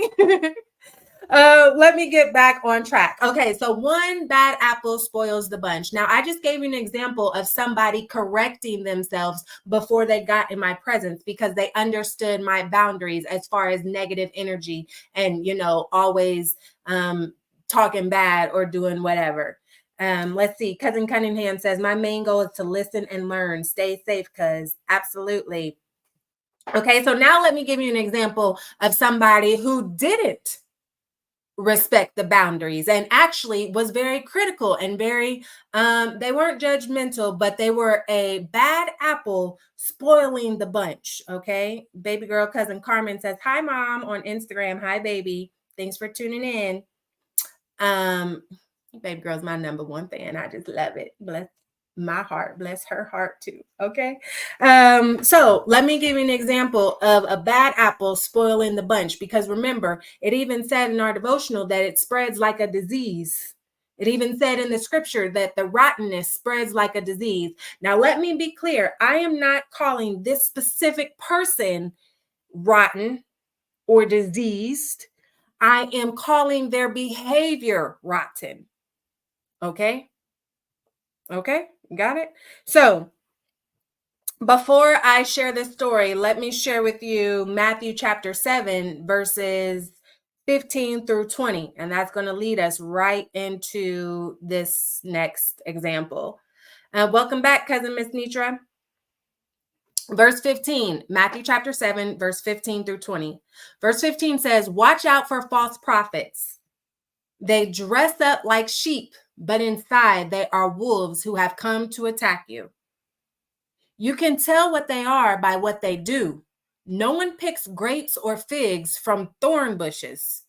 Let me get back on track. Okay, so one bad apple spoils the bunch. Now, I just gave you an example of somebody correcting themselves before they got in my presence because they understood my boundaries as far as negative energy and, always talking bad or doing whatever. Let's see. Cousin Cunningham says, my main goal is to listen and learn. Stay safe, cuz. Absolutely. Okay, so now let me give you an example of somebody who didn't respect the boundaries and actually was very critical and very they weren't judgmental, but they were a bad apple spoiling the bunch. Okay, baby girl cousin Carmen says, hi mom on Instagram. Hi baby, thanks for tuning in. Baby girl's my number one fan. I just love it. Bless my heart, bless her heart too. Okay. So let me give you an example of a bad apple spoiling the bunch, because remember, it even said in our devotional that it spreads like a disease. It even said in the scripture that the rottenness spreads like a disease. Now, let me be clear. I am not calling this specific person rotten or diseased. I am calling their behavior rotten. Okay. Okay. Got it? So before I share this story, let me share with you Matthew chapter 7, verses 15 through 20. And that's going to lead us right into this next example. Welcome back, cousin Miss Nitra. Verse 15, Matthew chapter 7, verse 15 through 20. Verse 15 says, watch out for false prophets. They dress up like sheep, but inside they are wolves who have come to attack you. You can tell what they are by what they do. No one picks grapes or figs from thorn bushes.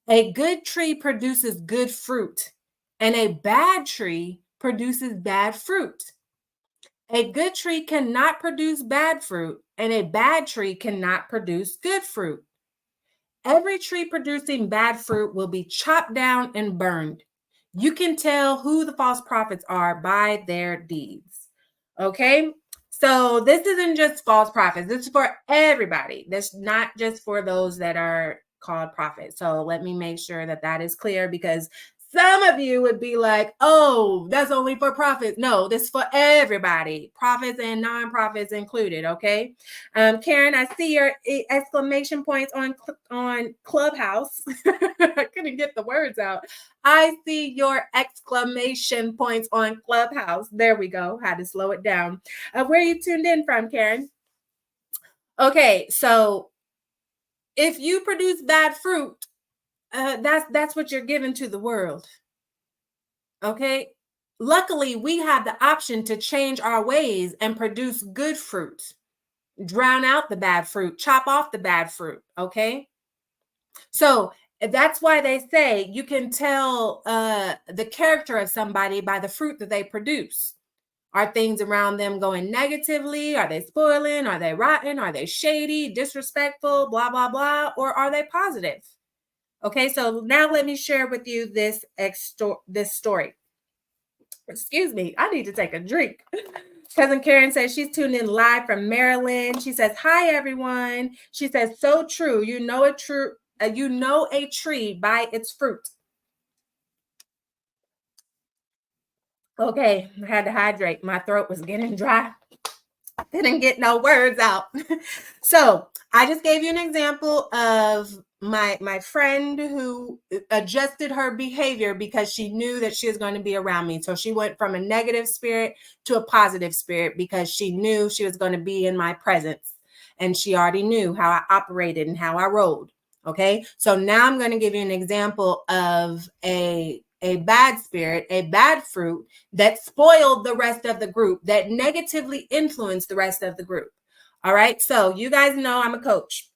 A good tree produces good fruit, and a bad tree produces bad fruit. A good tree cannot produce bad fruit, and a bad tree cannot produce good fruit. Every tree producing bad fruit will be chopped down and burned. You can tell who the false prophets are by their deeds. Okay, so this isn't just false prophets. This is for everybody. This is not just for those that are called prophets. So let me make sure that that is clear, because some of you would be like, oh, that's only for prophets. No, this is for everybody, prophets and non-prophets included. Okay. Karen, I see your exclamation points on Clubhouse. I couldn't get the words out. I see your exclamation points on Clubhouse. There we go. Had to slow it down. Where are you tuned in from, Karen? Okay, so if you produce bad fruit, that's what you're giving to the world. Okay. Luckily, we have the option to change our ways and produce good fruit. Drown out the bad fruit, chop off the bad fruit. Okay. So that's why they say you can tell the character of somebody by the fruit that they produce. Are things around them going negatively? Are they spoiling? Are they rotten? Are they shady, disrespectful, blah, blah, blah? Or are they positive? Okay, so now let me share with you this story. Excuse me, I need to take a drink. Cousin Karen says she's tuned in live from Maryland. She says, hi, everyone. She says, so true. You know a tree by its fruit. Okay, I had to hydrate. My throat was getting dry. Didn't get no words out. So I just gave you an example of my friend who adjusted her behavior because she knew that she was going to be around me. So she went from a negative spirit to a positive spirit because she knew she was going to be in my presence. And she already knew how I operated and how I rolled. Okay. So now I'm going to give you an example of a bad spirit, a bad fruit that spoiled the rest of the group, that negatively influenced the rest of the group. All right. So you guys know I'm a coach.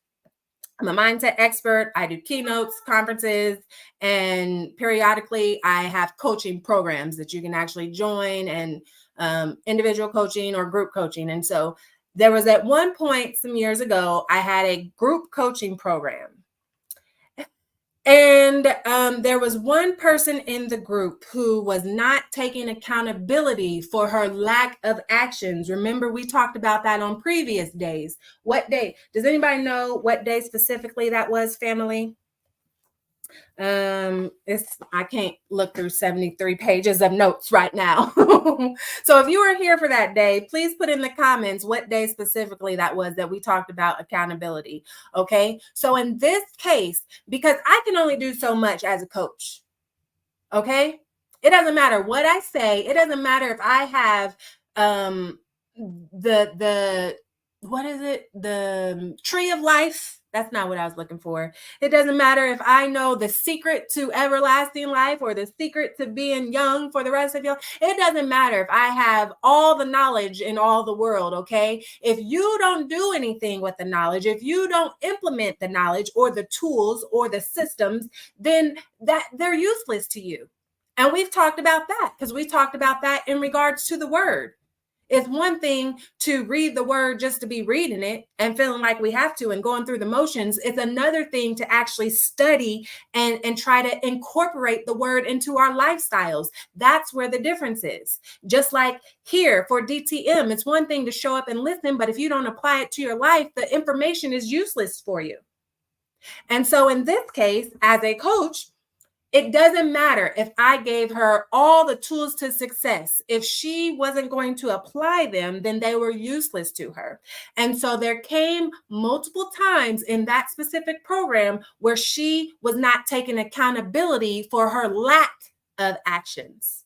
I'm a mindset expert. I do keynotes, conferences, and periodically I have coaching programs that you can actually join, and individual coaching or group coaching. And so there was at one point some years ago, I had a group coaching program. And there was one person in the group who was not taking accountability for her lack of actions. Remember, we talked about that on previous days. What day? Does anybody know what day specifically that was, family? I can't look through 73 pages of notes right now. So if you were here for that day, please put in the comments what day specifically that was that we talked about accountability. Okay, so in this case, because I can only do so much as a coach, okay, it doesn't matter what I say. It doesn't matter if I have the what is it, the tree of life. That's not what I was looking for. It doesn't matter if I know the secret to everlasting life or the secret to being young for the rest of your. It doesn't matter if I have all the knowledge in all the world, okay? If you don't do anything with the knowledge, if you don't implement the knowledge or the tools or the systems, then that they're useless to you. And we've talked about that because we talked about that in regards to the word. It's one thing to read the word just to be reading it and feeling like we have to and going through the motions. It's another thing to actually study and try to incorporate the word into our lifestyles. That's where the difference is. Just like here for DTM, it's one thing to show up and listen, but if you don't apply it to your life, the information is useless for you. And so in this case, as a coach, it doesn't matter if I gave her all the tools to success. If she wasn't going to apply them, then they were useless to her. And so there came multiple times in that specific program where she was not taking accountability for her lack of actions.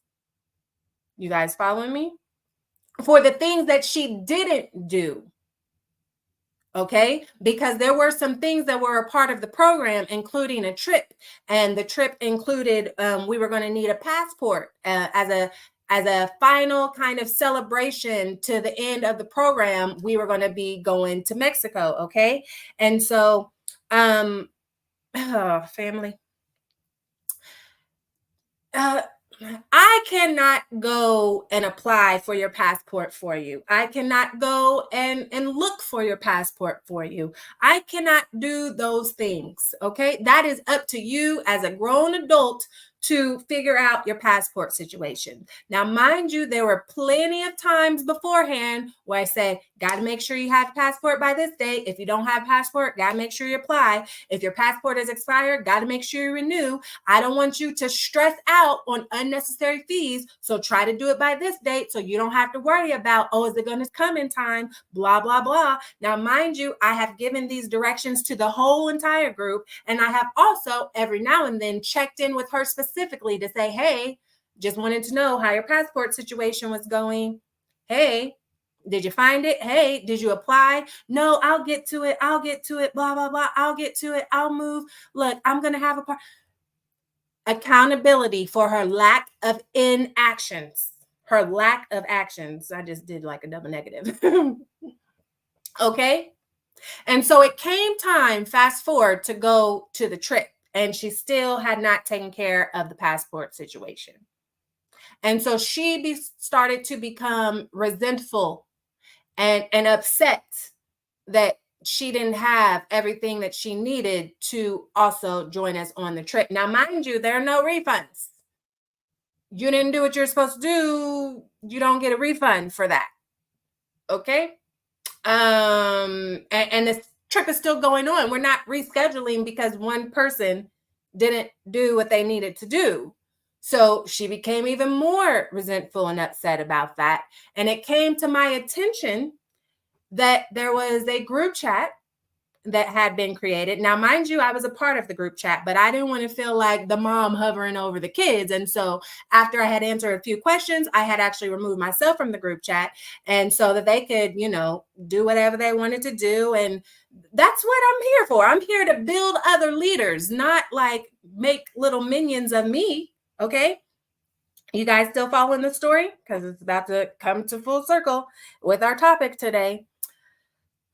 You guys following me? For the things that she didn't do. Okay, because there were some things that were a part of the program, including a trip, and the trip included we were going to need a passport as a final kind of celebration to the end of the program. We were going to be going to Mexico. Okay, and so family. I cannot go and apply for your passport for you. I cannot go and look for your passport for you. I cannot do those things. Okay. That is up to you as a grown adult to figure out your passport situation. Now, mind you, there were plenty of times beforehand where I said, got to make sure you have a passport by this date. If you don't have a passport, got to make sure you apply. If your passport is expired, got to make sure you renew. I don't want you to stress out on unnecessary fees. So try to do it by this date so you don't have to worry about, oh, is it going to come in time? Blah, blah, blah. Now, mind you, I have given these directions to the whole entire group. And I have also every now and then checked in with her specifically to say, hey, just wanted to know how your passport situation was going. Hey, did you find it? Hey, did you apply? No, I'll get to it. I'll get to it. Blah, blah, blah. I'll get to it. I'll move. Look, I'm going to have a part. Accountability for her lack of inactions. Her lack of actions. I just did like a double negative. Okay. And so it came time, fast forward, to go to the trip. And she still had not taken care of the passport situation. And so she started to become resentful and upset that she didn't have everything that she needed to also join us on the trip. Now, mind you, there are no refunds. You didn't do what you're supposed to do. You don't get a refund for that. Okay. And this trip is still going on. We're not rescheduling because one person didn't do what they needed to do. So she became even more resentful and upset about that. And it came to my attention that there was a group chat that had been created. Now, mind you, I was a part of the group chat, but I didn't want to feel like the mom hovering over the kids. And so after I had answered a few questions, I had actually removed myself from the group chat, and so that they could, do whatever they wanted to do. And that's what I'm here for. I'm here to build other leaders, not like make little minions of me. Okay. You guys still following the story? Because it's about to come to full circle with our topic today.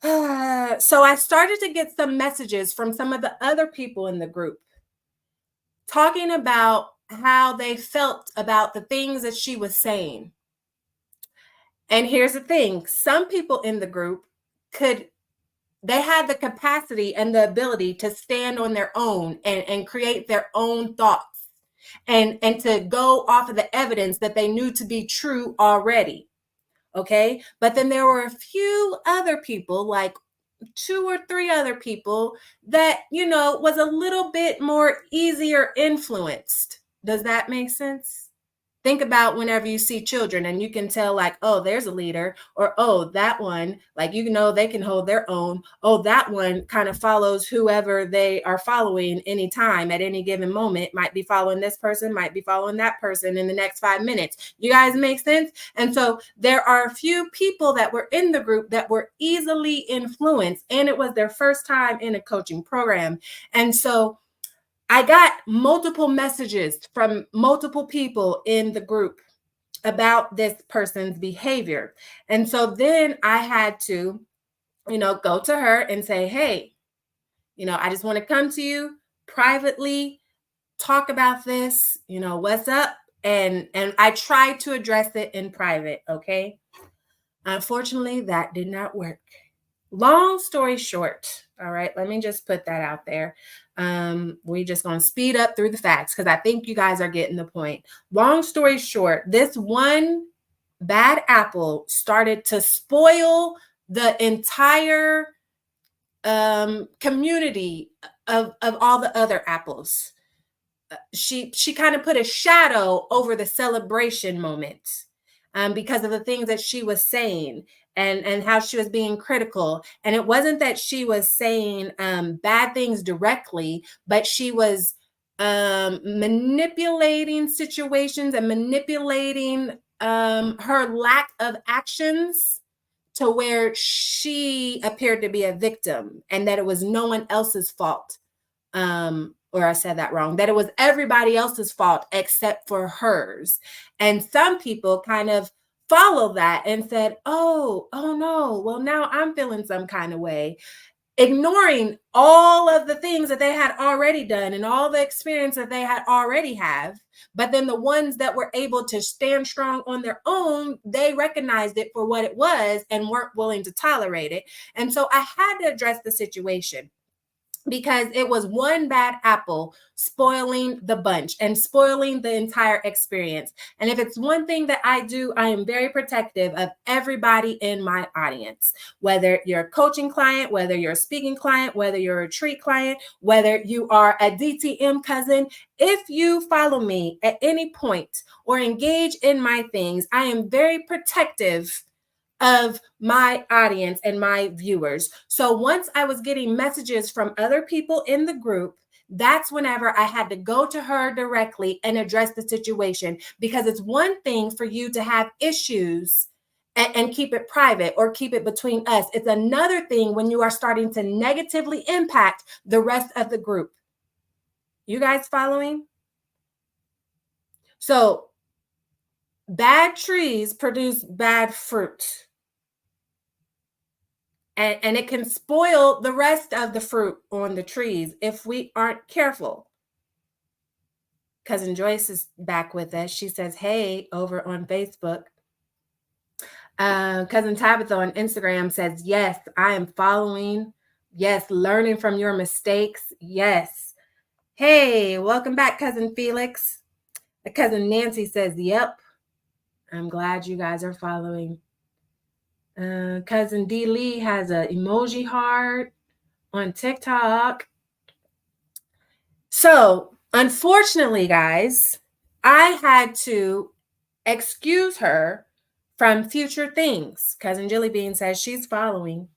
So I started to get some messages from some of the other people in the group talking about how they felt about the things that she was saying. And here's the thing, some people in the group they had the capacity and the ability to stand on their own and create their own thoughts and to go off of the evidence that they knew to be true already. Okay. But then there were a few other people, like 2 or 3 other people that, was a little bit more easier influenced. Does that make sense? Think about whenever you see children and you can tell, like, oh, there's a leader, or oh, that one, like, they can hold their own. Oh, that one kind of follows whoever they are following anytime at any given moment, might be following this person, might be following that person in the next 5 minutes. You guys make sense? And so there are a few people that were in the group that were easily influenced, and it was their first time in a coaching program. And so I got multiple messages from multiple people in the group about this person's behavior. And so then I had to, go to her and say, hey, I just want to come to you privately, talk about this, what's up? And I tried to address it in private, okay? Unfortunately, that did not work. Long story short, all right, let me just put that out there. We're just going to speed up through the facts because I think you guys are getting the point. Long story short, this one bad apple started to spoil the entire community of all the other apples. She kind of put a shadow over the celebration moment because of the things that she was saying and how she was being critical. And it wasn't that she was saying bad things directly, but she was manipulating situations and manipulating her lack of actions to where she appeared to be a victim and that it was no one else's fault. Or I said that wrong, that it was everybody else's fault except for hers. And some people kind of followed that and said, oh no, well, now I'm feeling some kind of way, ignoring all of the things that they had already done and all the experience that they had already have. But then the ones that were able to stand strong on their own, they recognized it for what it was and weren't willing to tolerate it. And so I had to address the situation, because it was one bad apple spoiling the bunch and spoiling the entire experience. And if it's one thing that I do, I am very protective of everybody in my audience, whether you're a coaching client, whether you're a speaking client, whether you're a retreat client, whether you are a DTM cousin. If you follow me at any point or engage in my things, I am very protective of my audience and my viewers. So once I was getting messages from other people in the group, that's whenever I had to go to her directly and address the situation, because it's one thing for you to have issues and keep it private or keep it between us. It's another thing when you are starting to negatively impact the rest of the group. You guys following? So bad trees produce bad fruit. And it can spoil the rest of the fruit on the trees if we aren't careful. Cousin Joyce is back with us. She says, hey, over on Facebook. Cousin Tabitha on Instagram says, yes, I am following. Yes, learning from your mistakes. Yes. Hey, welcome back, Cousin Felix. Cousin Nancy says, yep. I'm glad you guys are following. Cousin D. Lee has an emoji heart on TikTok. So, unfortunately, guys, I had to excuse her from future things. Cousin Jilly Bean says she's following.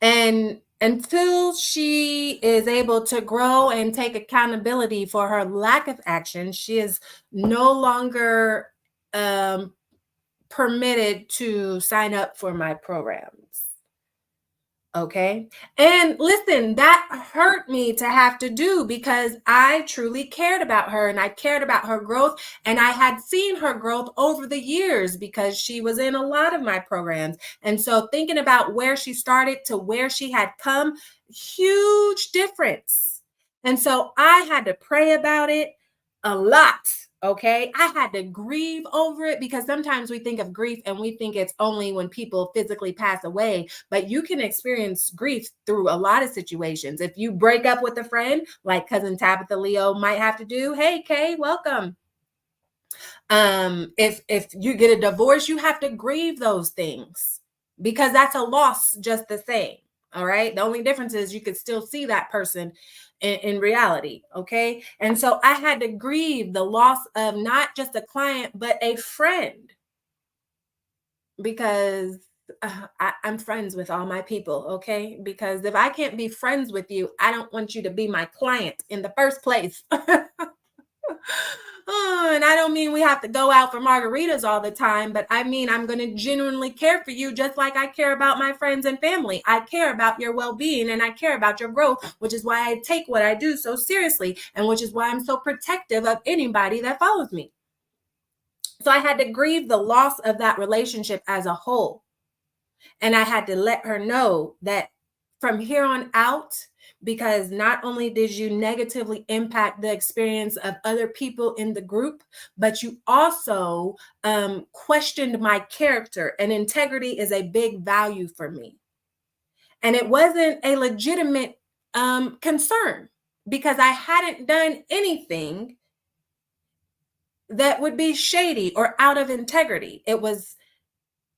And until she is able to grow and take accountability for her lack of action, she is no longer permitted to sign up for my programs. Okay. And listen, that hurt me to have to do because I truly cared about her and I cared about her growth. And I had seen her growth over the years because she was in a lot of my programs. And so thinking about where she started to where she had come, huge difference. And so I had to pray about it a lot. Okay. I had to grieve over it because sometimes we think of grief and we think it's only when people physically pass away, but you can experience grief through a lot of situations. If you break up with a friend, like cousin Tabitha Leo might have to do, hey Kay, welcome. If you get a divorce, you have to grieve those things because that's a loss just the same. All right. The only difference is you could still see that person in reality. Okay. And so I had to grieve the loss of not just a client, but a friend because I'm friends with all my people. Okay. Because if I can't be friends with you, I don't want you to be my client in the first place. Oh, and I don't mean we have to go out for margaritas all the time, but I mean I'm going to genuinely care for you just like I care about my friends and family. I care about your well-being and I care about your growth, which is why I take what I do so seriously and which is why I'm so protective of anybody that follows me. So I had to grieve the loss of that relationship as a whole. And I had to let her know that from here on out, because not only did you negatively impact the experience of other people in the group, but you also questioned my character, and integrity is a big value for me. And it wasn't a legitimate concern because I hadn't done anything that would be shady or out of integrity. It was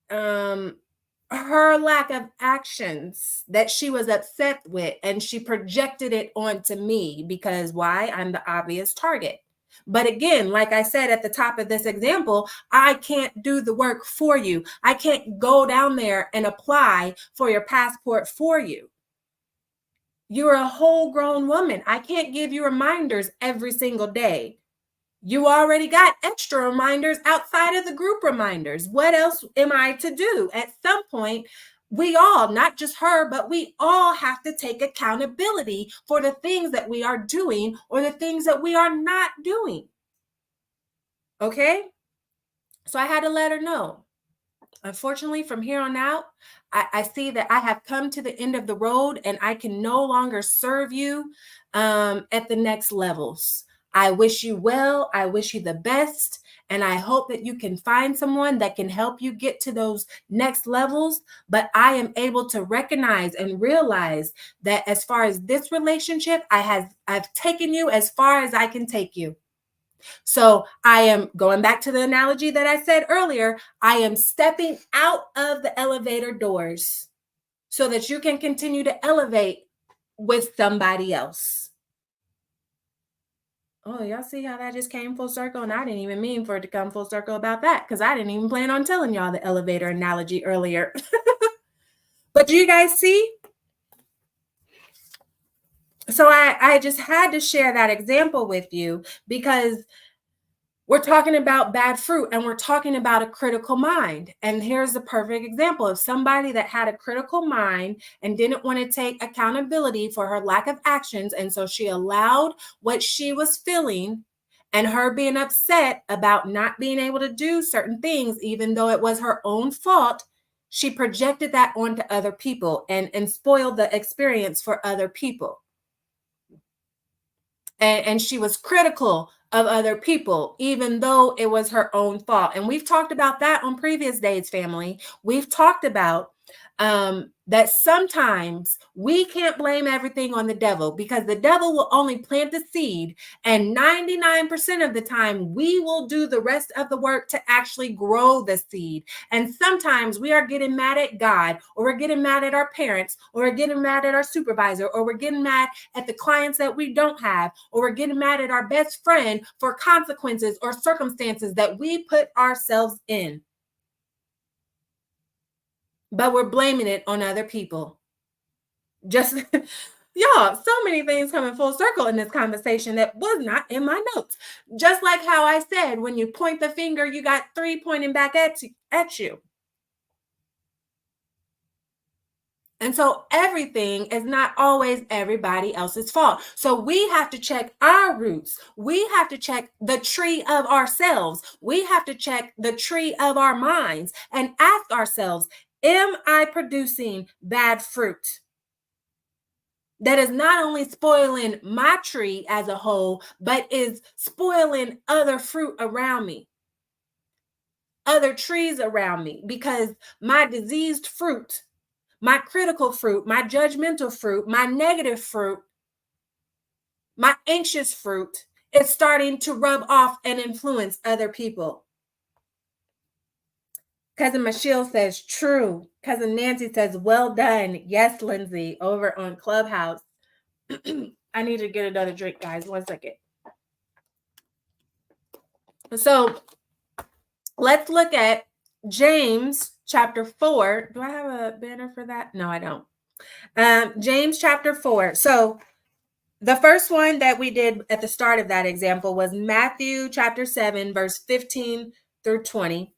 um her lack of actions that she was upset with, and she projected it onto me because why? I'm the obvious target. But again, like I said at the top of this example, I can't do the work for you. I can't go down there and apply for your passport for you. You're a whole grown woman. I can't give you reminders every single day. You already got extra reminders outside of the group reminders. What else am I to do? At some point, we all, not just her, but we all have to take accountability for the things that we are doing or the things that we are not doing. Okay? So I had to let her know. Unfortunately, from here on out, I see that I have come to the end of the road and I can no longer serve you at the next levels. I wish you well. I wish you the best. And I hope that you can find someone that can help you get to those next levels. But I am able to recognize and realize that as far as this relationship, I've taken you as far as I can take you. So I am going back to the analogy that I said earlier. I am stepping out of the elevator doors so that you can continue to elevate with somebody else. Oh, y'all see how that just came full circle? And I didn't even mean for it to come full circle about that because I didn't even plan on telling y'all the elevator analogy earlier. But do you guys see? So I just had to share that example with you because we're talking about bad fruit and we're talking about a critical mind. And here's the perfect example of somebody that had a critical mind and didn't want to take accountability for her lack of actions. And so she allowed what she was feeling and her being upset about not being able to do certain things, even though it was her own fault. She projected that onto other people and spoiled the experience for other people. And she was critical of other people, even though it was her own fault. And we've talked about that on previous days, family. We've talked about that sometimes we can't blame everything on the devil because the devil will only plant the seed, and 99% of the time we will do the rest of the work to actually grow the seed. And sometimes we are getting mad at God, or we're getting mad at our parents, or we're getting mad at our supervisor, or we're getting mad at the clients that we don't have, or we're getting mad at our best friend for consequences or circumstances that we put ourselves in, but we're blaming it on other people. Just y'all, so many things coming full circle in this conversation that was not in my notes. Just like how I said, when you point the finger, you got three pointing back at you. And so everything is not always everybody else's fault. So we have to check our roots. We have to check the tree of ourselves. We have to check the tree of our minds and ask ourselves, am I producing bad fruit that is not only spoiling my tree as a whole, but is spoiling other fruit around me, other trees around me? Because my diseased fruit, my critical fruit, my judgmental fruit, my negative fruit, my anxious fruit is starting to rub off and influence other people. Cousin Michelle says, true. Cousin Nancy says, well done. Yes, Lindsay, over on Clubhouse. I need to get another drink, guys. 1 second. So let's look at James chapter 4. Do I have a banner for that? No, I don't. James chapter 4. So the first one that we did at the start of that example was Matthew chapter 7, verse 15 through 20.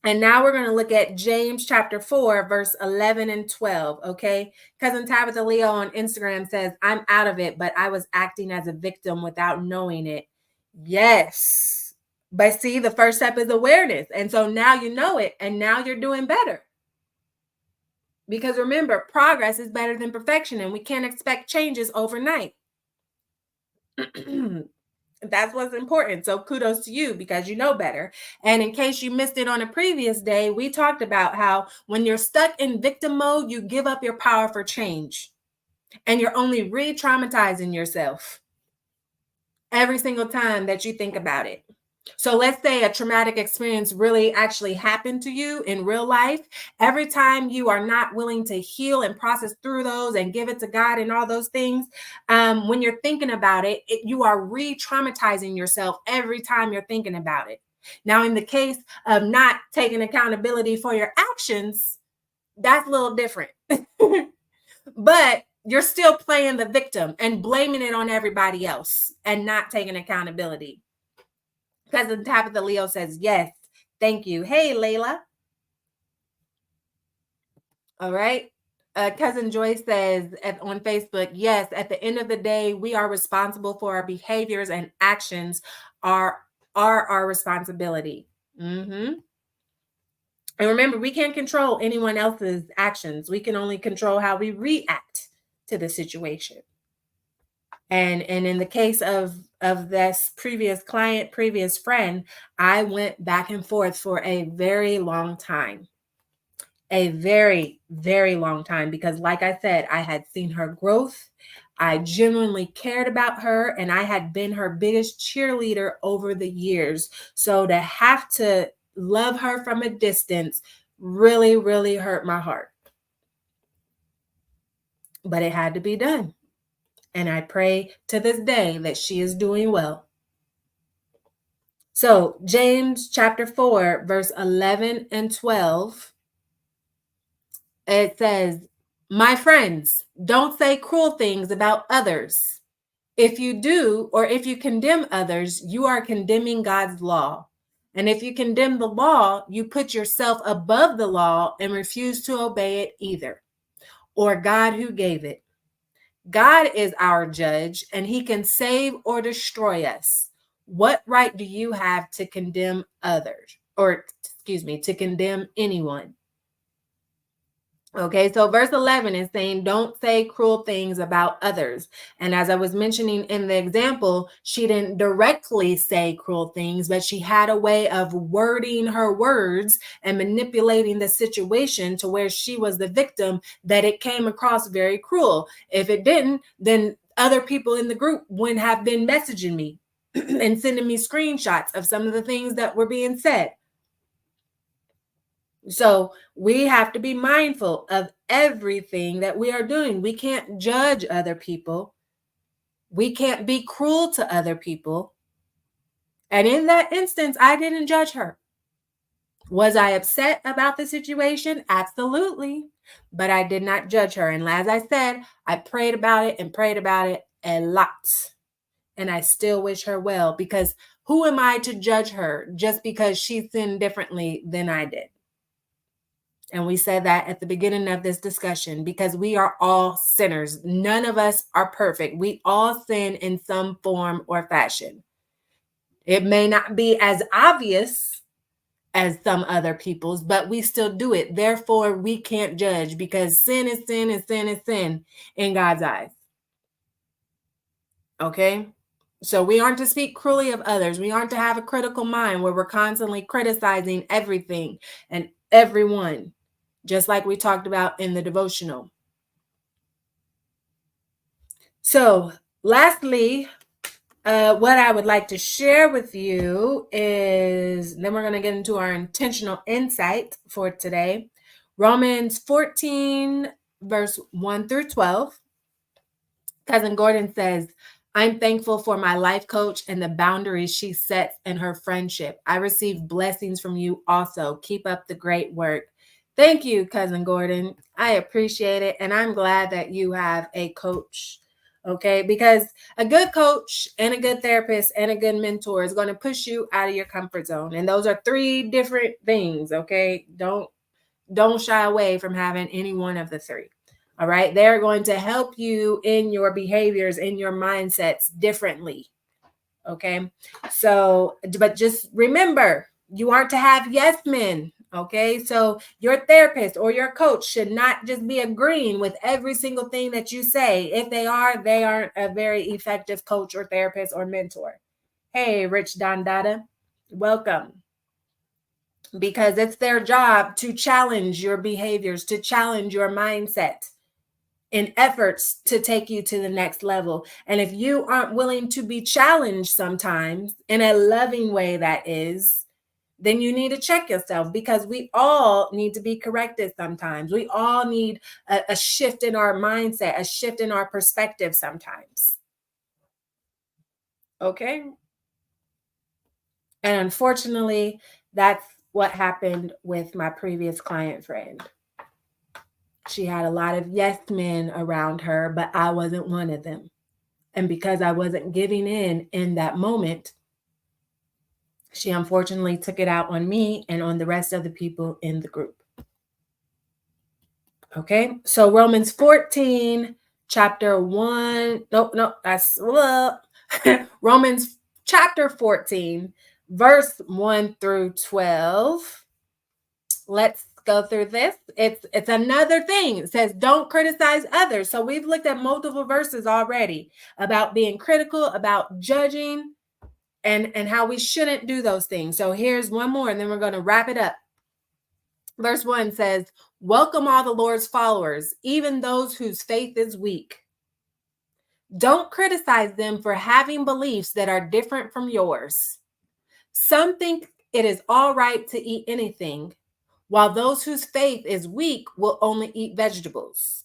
And now we're going to look at James chapter 4, verse 11 and 12. Okay. Cousin Tabitha Leo on Instagram says, I'm out of it, but I was acting as a victim without knowing it. Yes. But see, the first step is awareness. And so now you know it, and now you're doing better. Because remember, progress is better than perfection, and we can't expect changes overnight. That's what's important. So kudos to you because you know better. And in case you missed it on a previous day, we talked about how when you're stuck in victim mode, you give up your power for change, and you're only re-traumatizing yourself every single time that you think about it. So let's say a traumatic experience really actually happened to you in real life. Every time you are not willing to heal and process through those and give it to God and all those things, when you're thinking about it, you are re-traumatizing yourself every time you're thinking about it. Now, in the case of not taking accountability for your actions, that's a little different. But you're still playing the victim and blaming it on everybody else and not taking accountability. Cousin Tabitha Leo says, yes, thank you. Hey, Layla. All right. Cousin Joyce says on Facebook, yes, at the end of the day, we are responsible for our behaviors, and actions are our responsibility. Mm-hmm. And remember, we can't control anyone else's actions. We can only control how we react to the situation. And in the case of this previous client, previous friend, I went back and forth for a very long time. A very, very long time, because like I said, I had seen her growth. I genuinely cared about her, and I had been her biggest cheerleader over the years. So to have to love her from a distance really, really hurt my heart. But it had to be done. And I pray to this day that she is doing well. So James chapter 4, verse 11 and 12, it says, my friends, don't say cruel things about others. If you do, or if you condemn others, you are condemning God's law. And if you condemn the law, you put yourself above the law and refuse to obey it either, or God who gave it. God is our judge, and he can save or destroy us. What right do you have to condemn others? Or, to condemn anyone? Okay, so verse 11 is saying, don't say cruel things about others. And as I was mentioning in the example, she didn't directly say cruel things, but she had a way of wording her words and manipulating the situation to where she was the victim, that it came across very cruel. If it didn't, then other people in the group wouldn't have been messaging me and sending me screenshots of some of the things that were being said. So we have to be mindful of everything that we are doing. We can't judge other people. We can't be cruel to other people. And in that instance, I didn't judge her. Was I upset about the situation? Absolutely. But I did not judge her. And as I said, I prayed about it a lot. And I still wish her well, because who am I to judge her just because she sinned differently than I did? And we said that at the beginning of this discussion because we are all sinners. None of us are perfect. We all sin in some form or fashion. It may not be as obvious as some other people's, but we still do it. Therefore, we can't judge because sin is sin and sin is sin in God's eyes. Okay? So we aren't to speak cruelly of others. We aren't to have a critical mind where we're constantly criticizing everything and everyone, just like we talked about in the devotional. So, lastly, what I would like to share with you is, then we're going to get into our intentional insight for today. Romans 14, verse 1 through 12. Cousin Gordon says, I'm thankful for my life coach and the boundaries she sets in her friendship. I receive blessings from you also. Keep up the great work. Thank you, Cousin Gordon. I appreciate it. And I'm glad that you have a coach. Okay, because a good coach and a good therapist and a good mentor is going to push you out of your comfort zone. And those are three different things. Okay, don't shy away from having any one of the three. All right, they're going to help you in your behaviors, in your mindsets differently. Okay, so but just remember, you aren't to have yes men. Okay, so your therapist or your coach should not just be agreeing with every single thing that you say. If they aren't a very effective coach or therapist or mentor. Hey, Rich Don Dada, welcome. Because it's their job to challenge your behaviors, to challenge your mindset in efforts to take you to the next level. And if you aren't willing to be challenged sometimes in a loving way, that is, then you need to check yourself, because we all need to be corrected sometimes. We all need a shift in our mindset, a shift in our perspective sometimes. Okay. And unfortunately, that's what happened with my previous client friend. She had a lot of yes men around her, but I wasn't one of them. And because I wasn't giving in that moment, she unfortunately took it out on me and on the rest of the people in the group. Okay, so Romans 14, chapter 1. No, that's Romans chapter 14, verse 1 through 12. Let's go through this. It's another thing. It says, don't criticize others. So we've looked at multiple verses already about being critical, about judging, and how we shouldn't do those things. So here's one more, and then we're going to wrap it up. Verse 1 says, welcome all the Lord's followers, even those whose faith is weak. Don't criticize them for having beliefs that are different from yours. Some think it is all right to eat anything, while those whose faith is weak will only eat vegetables.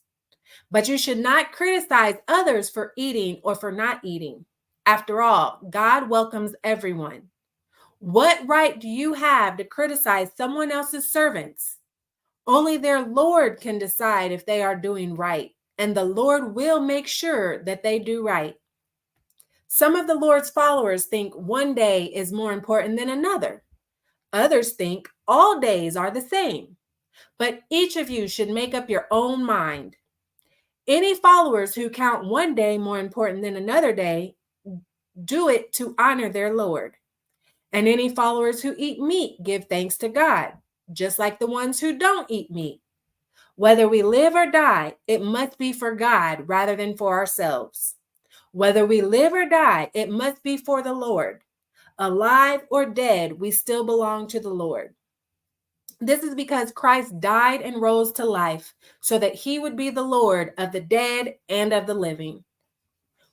But you should not criticize others for eating or for not eating. After all, God welcomes everyone. What right do you have to criticize someone else's servants? Only their Lord can decide if they are doing right, and the Lord will make sure that they do right. Some of the Lord's followers think one day is more important than another. Others think all days are the same. But each of you should make up your own mind. Any followers who count one day more important than another day do it to honor their Lord. And any followers who eat meat give thanks to God, just like the ones who don't eat meat. Whether we live or die, it must be for God rather than for ourselves. Whether we live or die, it must be for the Lord. Alive or dead, we still belong to the Lord. This is because Christ died and rose to life so that he would be the Lord of the dead and of the living.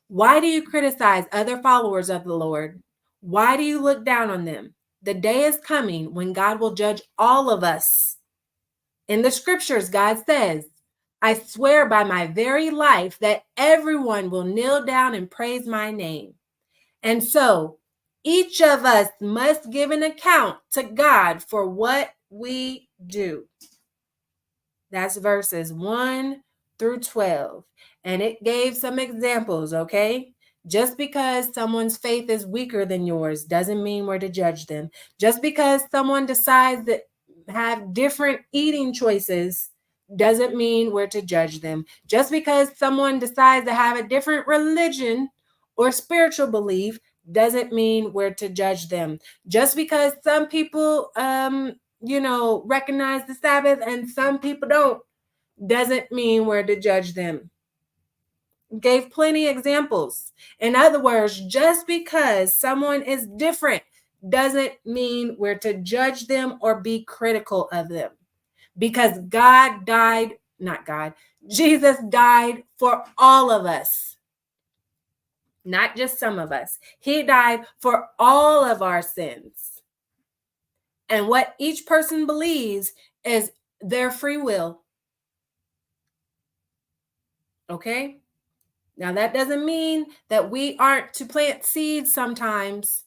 Why do you criticize other followers of the Lord? Why do you look down on them? The day is coming when God will judge all of us. In the scriptures, God says, I swear by my very life that everyone will kneel down and praise my name. And so each of us must give an account to God for what we do. That's verses 1 through 12. And it gave some examples, okay? Just because someone's faith is weaker than yours doesn't mean we're to judge them. Just because someone decides that have different eating choices doesn't mean we're to judge them. Just because someone decides to have a different religion or spiritual belief doesn't mean we're to judge them. Just because some people recognize the Sabbath and some people don't doesn't mean we're to judge them. Gave plenty examples. In other words, just because someone is different doesn't mean we're to judge them or be critical of them. Because Jesus died for all of us, not just some of us. He died for all of our sins. And what each person believes is their free will. Okay? Now, that doesn't mean that we aren't to plant seeds sometimes,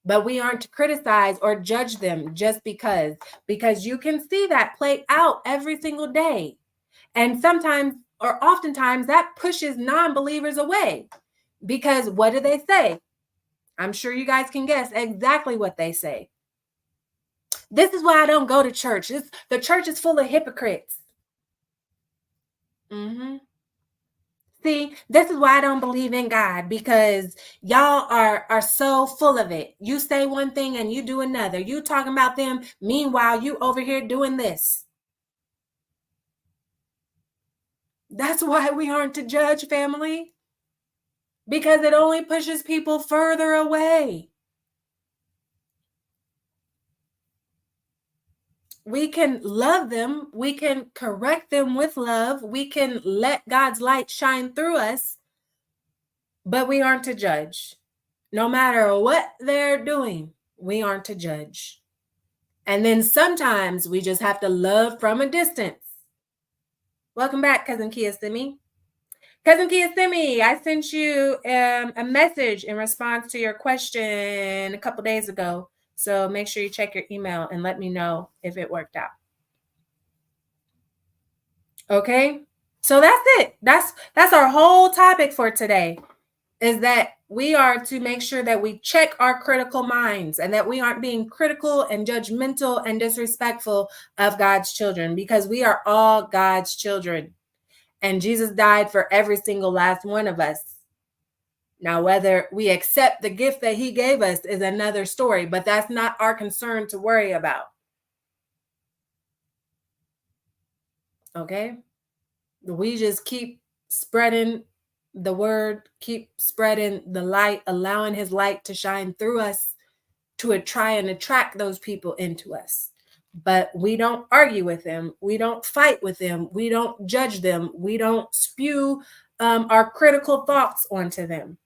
but we aren't to criticize or judge them just because you can see that play out every single day. And sometimes or oftentimes that pushes non-believers away because what do they say? I'm sure you guys can guess exactly what they say. This is why I don't go to church. The church is full of hypocrites. Mm-hmm. See, this is why I don't believe in God, because y'all are so full of it. You say one thing and you do another. You talking about them. Meanwhile, you over here doing this. That's why we aren't to judge, family, because it only pushes people further away. We can love them. We can correct them with love. We can let God's light shine through us, but we aren't to judge. No matter what they're doing, we aren't to judge. And then sometimes we just have to love from a distance. Welcome back, Cousin Kia Simi. Cousin Kia Simi, I sent you a message in response to your question a couple days ago. So make sure you check your email and let me know if it worked out. Okay? So that's it. That's our whole topic for today, is that we are to make sure that we check our critical minds and that we aren't being critical and judgmental and disrespectful of God's children, because we are all God's children. And Jesus died for every single last one of us. Now, whether we accept the gift that he gave us is another story, but that's not our concern to worry about. Okay? We just keep spreading the word, keep spreading the light, allowing his light to shine through us to try and attract those people into us. But we don't argue with them. We don't fight with them. We don't judge them. We don't spew our critical thoughts onto them.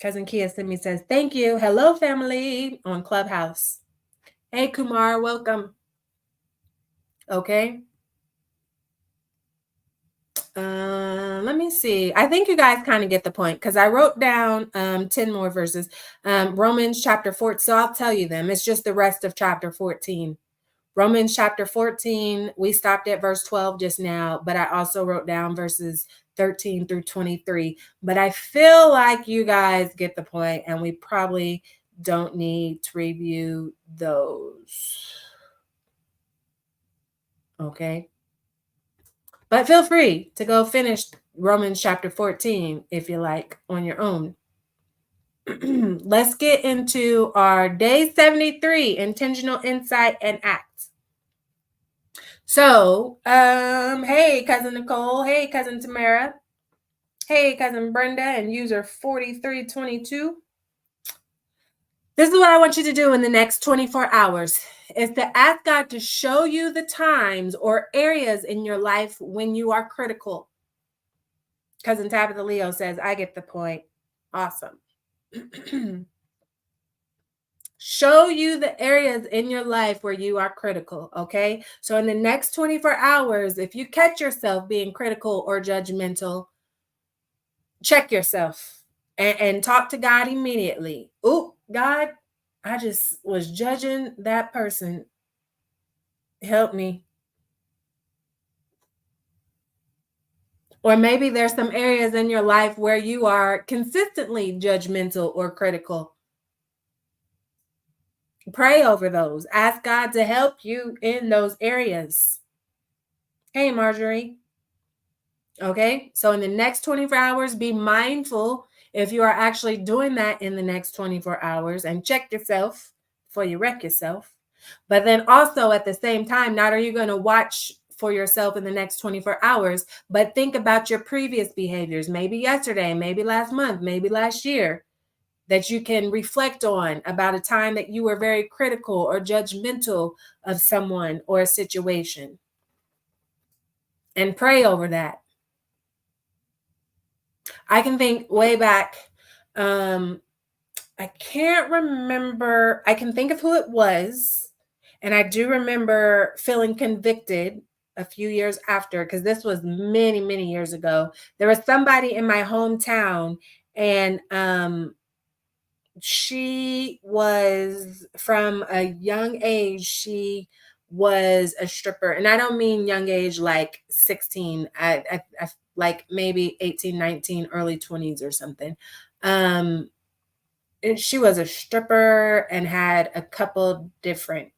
Cousin Kia Simi says, thank you. Hello, family on Clubhouse. Hey, Kumar, welcome. Okay. Let me see. I think you guys kind of get the point, because I wrote down 10 more verses. Romans chapter 4. So I'll tell you them. It's just the rest of chapter 14. Romans chapter 14. We stopped at verse 12 just now, but I also wrote down verses 13 through 23. But I feel like you guys get the point, and we probably don't need to review those. Okay. But feel free to go finish Romans chapter 14 if you like on your own. Let's get into our day 73, intentional insight and act. So, hey, Cousin Nicole. Hey, Cousin Tamara. Hey, Cousin Brenda and user 4322. This is what I want you to do in the next 24 hours, is to ask God to show you the times or areas in your life when you are critical. Cousin Tabitha Leo says, I get the point. Awesome. Show you the areas in your life where you are critical, okay? So in the next 24 hours, if you catch yourself being critical or judgmental, check yourself and talk to God immediately. Oh, God, I just was judging that person. Help me. Or maybe there's some areas in your life where you are consistently judgmental or critical. Pray over those. Ask God to help you in those areas. Hey, Marjorie. Okay, so in the next 24 hours, be mindful if you are actually doing that in the next 24 hours, and check yourself before you wreck yourself. But then also at the same time, not are you going to watch for yourself in the next 24 hours, but think about your previous behaviors, maybe yesterday, maybe last month, maybe last year, that you can reflect on about a time that you were very critical or judgmental of someone or a situation, and pray over that. I can think way back. Um, I can't remember. I can think of who it was. And I do remember feeling convicted a few years after, because this was many, many years ago. There was somebody in my hometown, and she was from a young age. She was a stripper. And I don't mean young age like 16. I like maybe 18, 19, early 20s or something. Um, and she was a stripper and had a couple different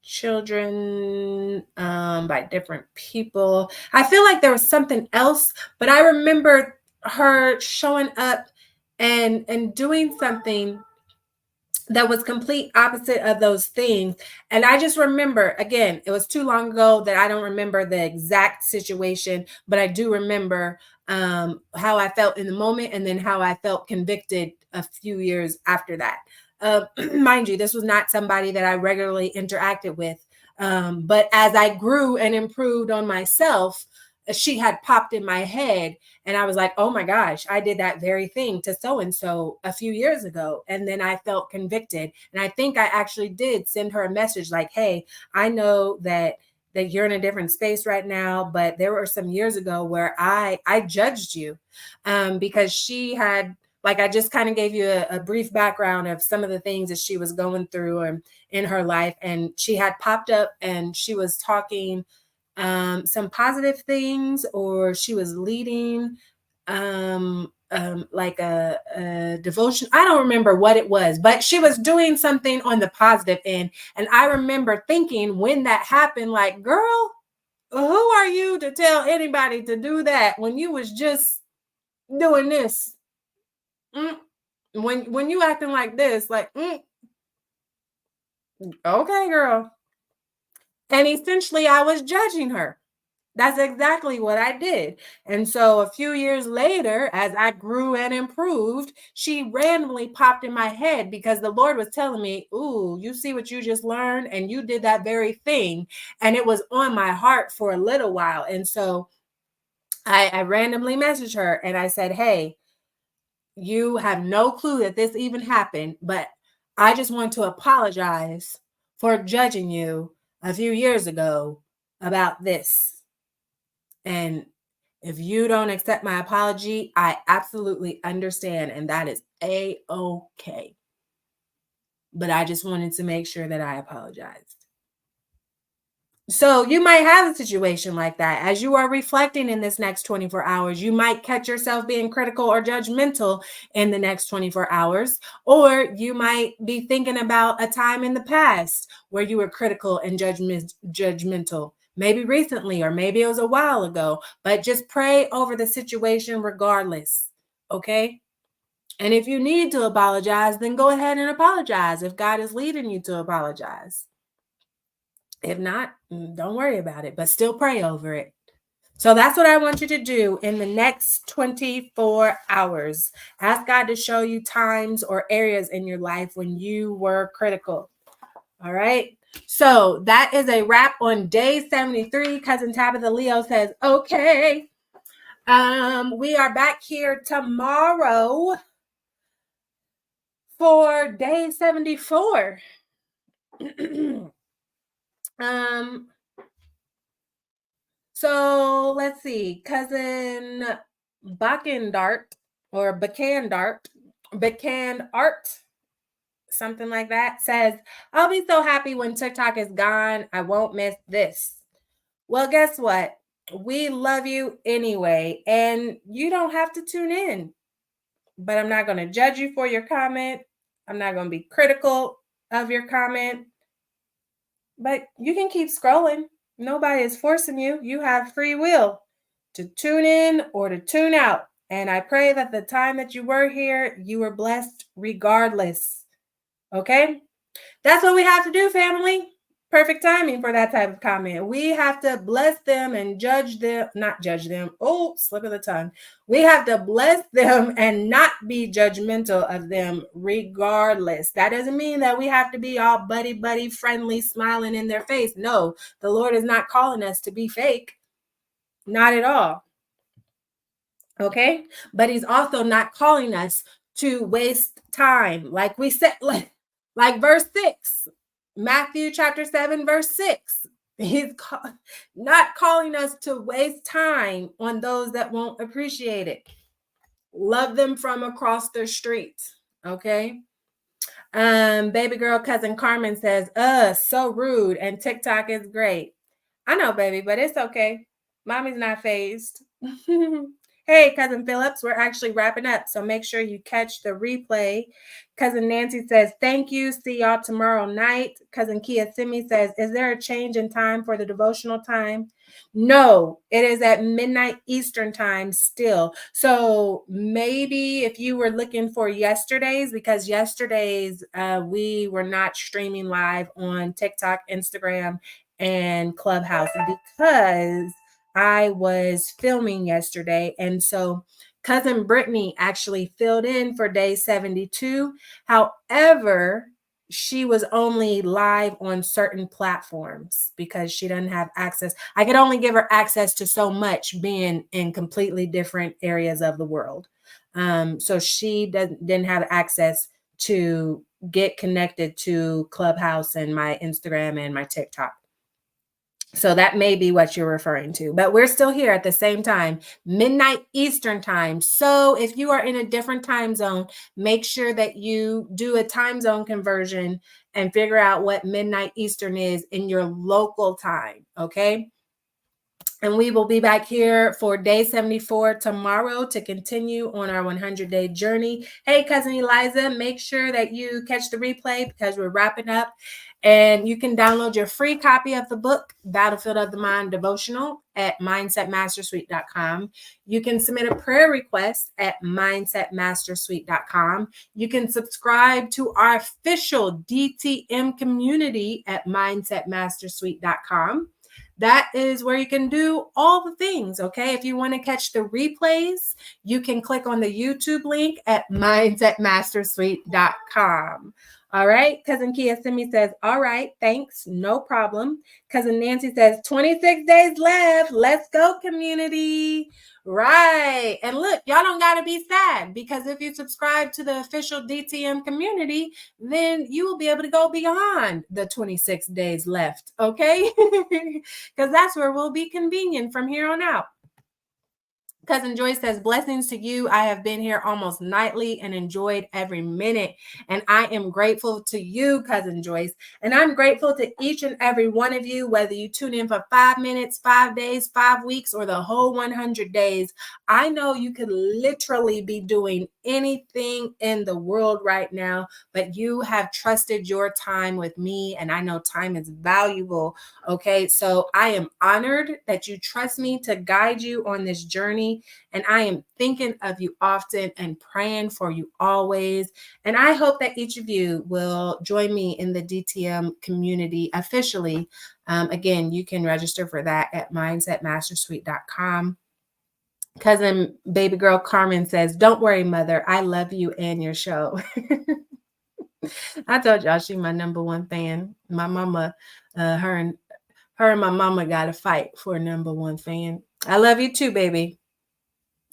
children by different people. I feel like there was something else, but I remember her showing up and doing something that was complete opposite of those things. And I just remember, again, it was too long ago that I don't remember the exact situation, but I do remember how I felt in the moment, and then how I felt convicted a few years after that. Mind you, this was not somebody that I regularly interacted with. But as I grew and improved on myself, she had popped in my head, and I was like, oh my gosh, I did that very thing to so and so a few years ago. And then I felt convicted. And I think I actually did send her a message like, hey, I know that you're in a different space right now, but there were some years ago where I judged you, because she had, like, I just kind of gave you a brief background of some of the things that she was going through in her life. And she had popped up and she was talking some positive things, or she was leading like a devotion. I don't remember what it was, but she was doing something on the positive end. And I remember thinking when that happened, like, girl, who are you to tell anybody to do that when you was just doing this? Mm. When you acting like this, like, okay, girl. And essentially I was judging her. That's exactly what I did. And so a few years later, as I grew and improved, she randomly popped in my head because the Lord was telling me, ooh, you see what you just learned? And you did that very thing. And it was on my heart for a little while. And so I randomly messaged her and I said, hey, you have no clue that this even happened, but I just want to apologize for judging you a few years ago about this. And if you don't accept my apology, I absolutely understand. And that is A-OK. But I just wanted to make sure that I apologized. So you might have a situation like that. As you are reflecting in this next 24 hours, you might catch yourself being critical or judgmental in the next 24 hours, or you might be thinking about a time in the past where you were critical and judgmental, maybe recently, or maybe it was a while ago, but just pray over the situation regardless. Okay. And if you need to apologize, then go ahead and apologize if God is leading you to apologize. If not, don't worry about it, but still pray over it. So that's what I want you to do in the next 24 hours. Ask God to show you times or areas in your life when you were critical. All right. So that is a wrap on day 73. Cousin Tabitha Leo says, okay. We are back here tomorrow for day 74. So let's see. Cousin Bakendart or Bakand Art, something like that, says, I'll be so happy when TikTok is gone. I won't miss this. Well, guess what? We love you anyway, and you don't have to tune in. But I'm not going to judge you for your comment. I'm not going to be critical of your comment, but you can keep scrolling. Nobody is forcing you. You have free will to tune in or to tune out. And I pray that the time that you were here, you were blessed regardless. Okay? That's what we have to do, family. Perfect timing for that type of comment. We have to bless them and judge them, not judge them. Oh, slip of the tongue. We have to bless them and not be judgmental of them regardless. That doesn't mean that we have to be all buddy, friendly, smiling in their face. No, the Lord is not calling us to be fake. Not at all. Okay? But he's also not calling us to waste time. Like we said, like verse 6, Matthew chapter 7, verse 6. He's not calling us to waste time on those that won't appreciate it. Love them from across the street. Okay? Baby girl cousin Carmen says, so rude, and TikTok is great. I know, baby, but it's okay. Mommy's not phased. Hey, Cousin Phillips, we're actually wrapping up, so make sure you catch the replay. Cousin Nancy says, thank you. See y'all tomorrow night. Cousin Kia Simi says, is there a change in time for the devotional time? No, it is at midnight Eastern time still. So maybe if you were looking for yesterday's, because yesterday's we were not streaming live on TikTok, Instagram, and Clubhouse because I was filming yesterday. And so Cousin Brittany actually filled in for day 72. However, she was only live on certain platforms because she doesn't have access. I could only give her access to so much being in completely different areas of the world. So she didn't have access to get connected to Clubhouse and my Instagram and my TikTok. So that may be what you're referring to, but we're still here at the same time, midnight Eastern time. So if you are in a different time zone, make sure that you do a time zone conversion and figure out what midnight Eastern is in your local time. Okay. And we will be back here for day 74 tomorrow to continue on our 100-day journey. Hey, Cousin Eliza, make sure that you catch the replay because we're wrapping up. And you can download your free copy of the book, Battlefield of the Mind Devotional, at mindsetmastersuite.com. You can submit a prayer request at mindsetmastersuite.com. You can subscribe to our official DTM community at mindsetmastersuite.com. That is where you can do all the things, okay? If you want to catch the replays, you can click on the YouTube link at mindsetmastersuite.com. All right. Cousin Kia Simi says, all right, thanks. No problem. Cousin Nancy says, 26 days left. Let's go, community. Right. And look, y'all don't got to be sad because if you subscribe to the official DTM community, then you will be able to go beyond the 26 days left. Okay. Because that's where we'll be convenient from here on out. Cousin Joyce says, blessings to you. I have been here almost nightly and enjoyed every minute. And I am grateful to you, Cousin Joyce. And I'm grateful to each and every one of you, whether you tune in for 5 minutes, 5 days, 5 weeks, or the whole 100 days. I know you could literally be doing anything in the world right now, but you have trusted your time with me. And I know time is valuable. Okay. So I am honored that you trust me to guide you on this journey. And I am thinking of you often and praying for you always. And I hope that each of you will join me in the DTM community officially. Again, you can register for that at mindsetmastersuite.com. Cousin baby girl Carmen says, don't worry, mother. I love you and your show. I told y'all she's my number one fan. My mama, her and my mama got to fight for a number one fan. I love you too, baby.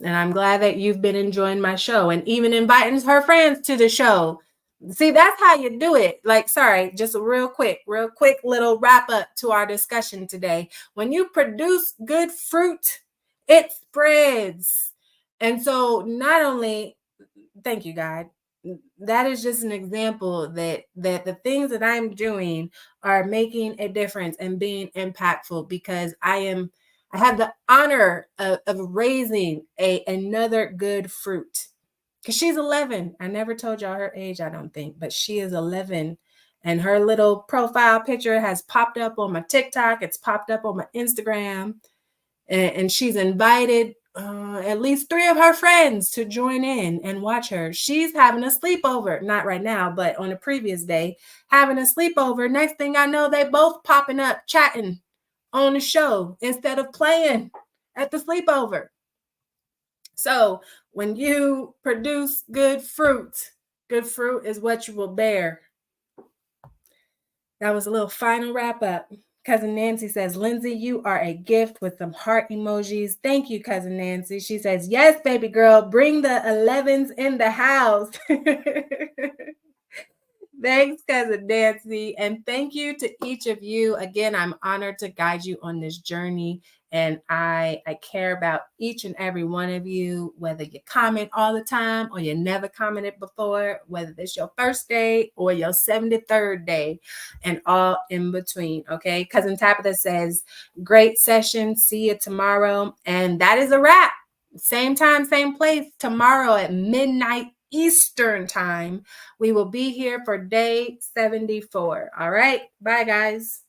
And I'm glad that you've been enjoying my show and even inviting her friends to the show. See, that's how you do it. Like, sorry, just a real quick little wrap up to our discussion today. When you produce good fruit, it spreads. And so not only, thank you, God. That is just an example that the things that I'm doing are making a difference and being impactful because I have the honor of raising another good fruit because she's 11. I never told y'all her age, I don't think, but she is 11 And her little profile picture has popped up on my TikTok. It's popped up on my Instagram. And she's invited at least 3 of her friends to join in and watch her. She's having a sleepover, not right now, but on the previous day, having a sleepover. Next thing I know, they both popping up, chatting on the show instead of playing at the sleepover. So when you produce good fruit is what you will bear. That was a little final wrap up. Cousin Nancy says, Lindsay, you are a gift with some heart emojis. Thank you, Cousin Nancy. She says, yes, baby girl, bring the 11s in the house. Thanks, Cousin Nancy. And thank you to each of you. Again, I'm honored to guide you on this journey. And I care about each and every one of you, whether you comment all the time or you never commented before, whether it's your first day or your 73rd day and all in between. Okay. Cousin Tabitha says, great session. See you tomorrow. And that is a wrap. Same time, same place tomorrow at midnight Eastern time. We will be here for day 74. All right. Bye, guys.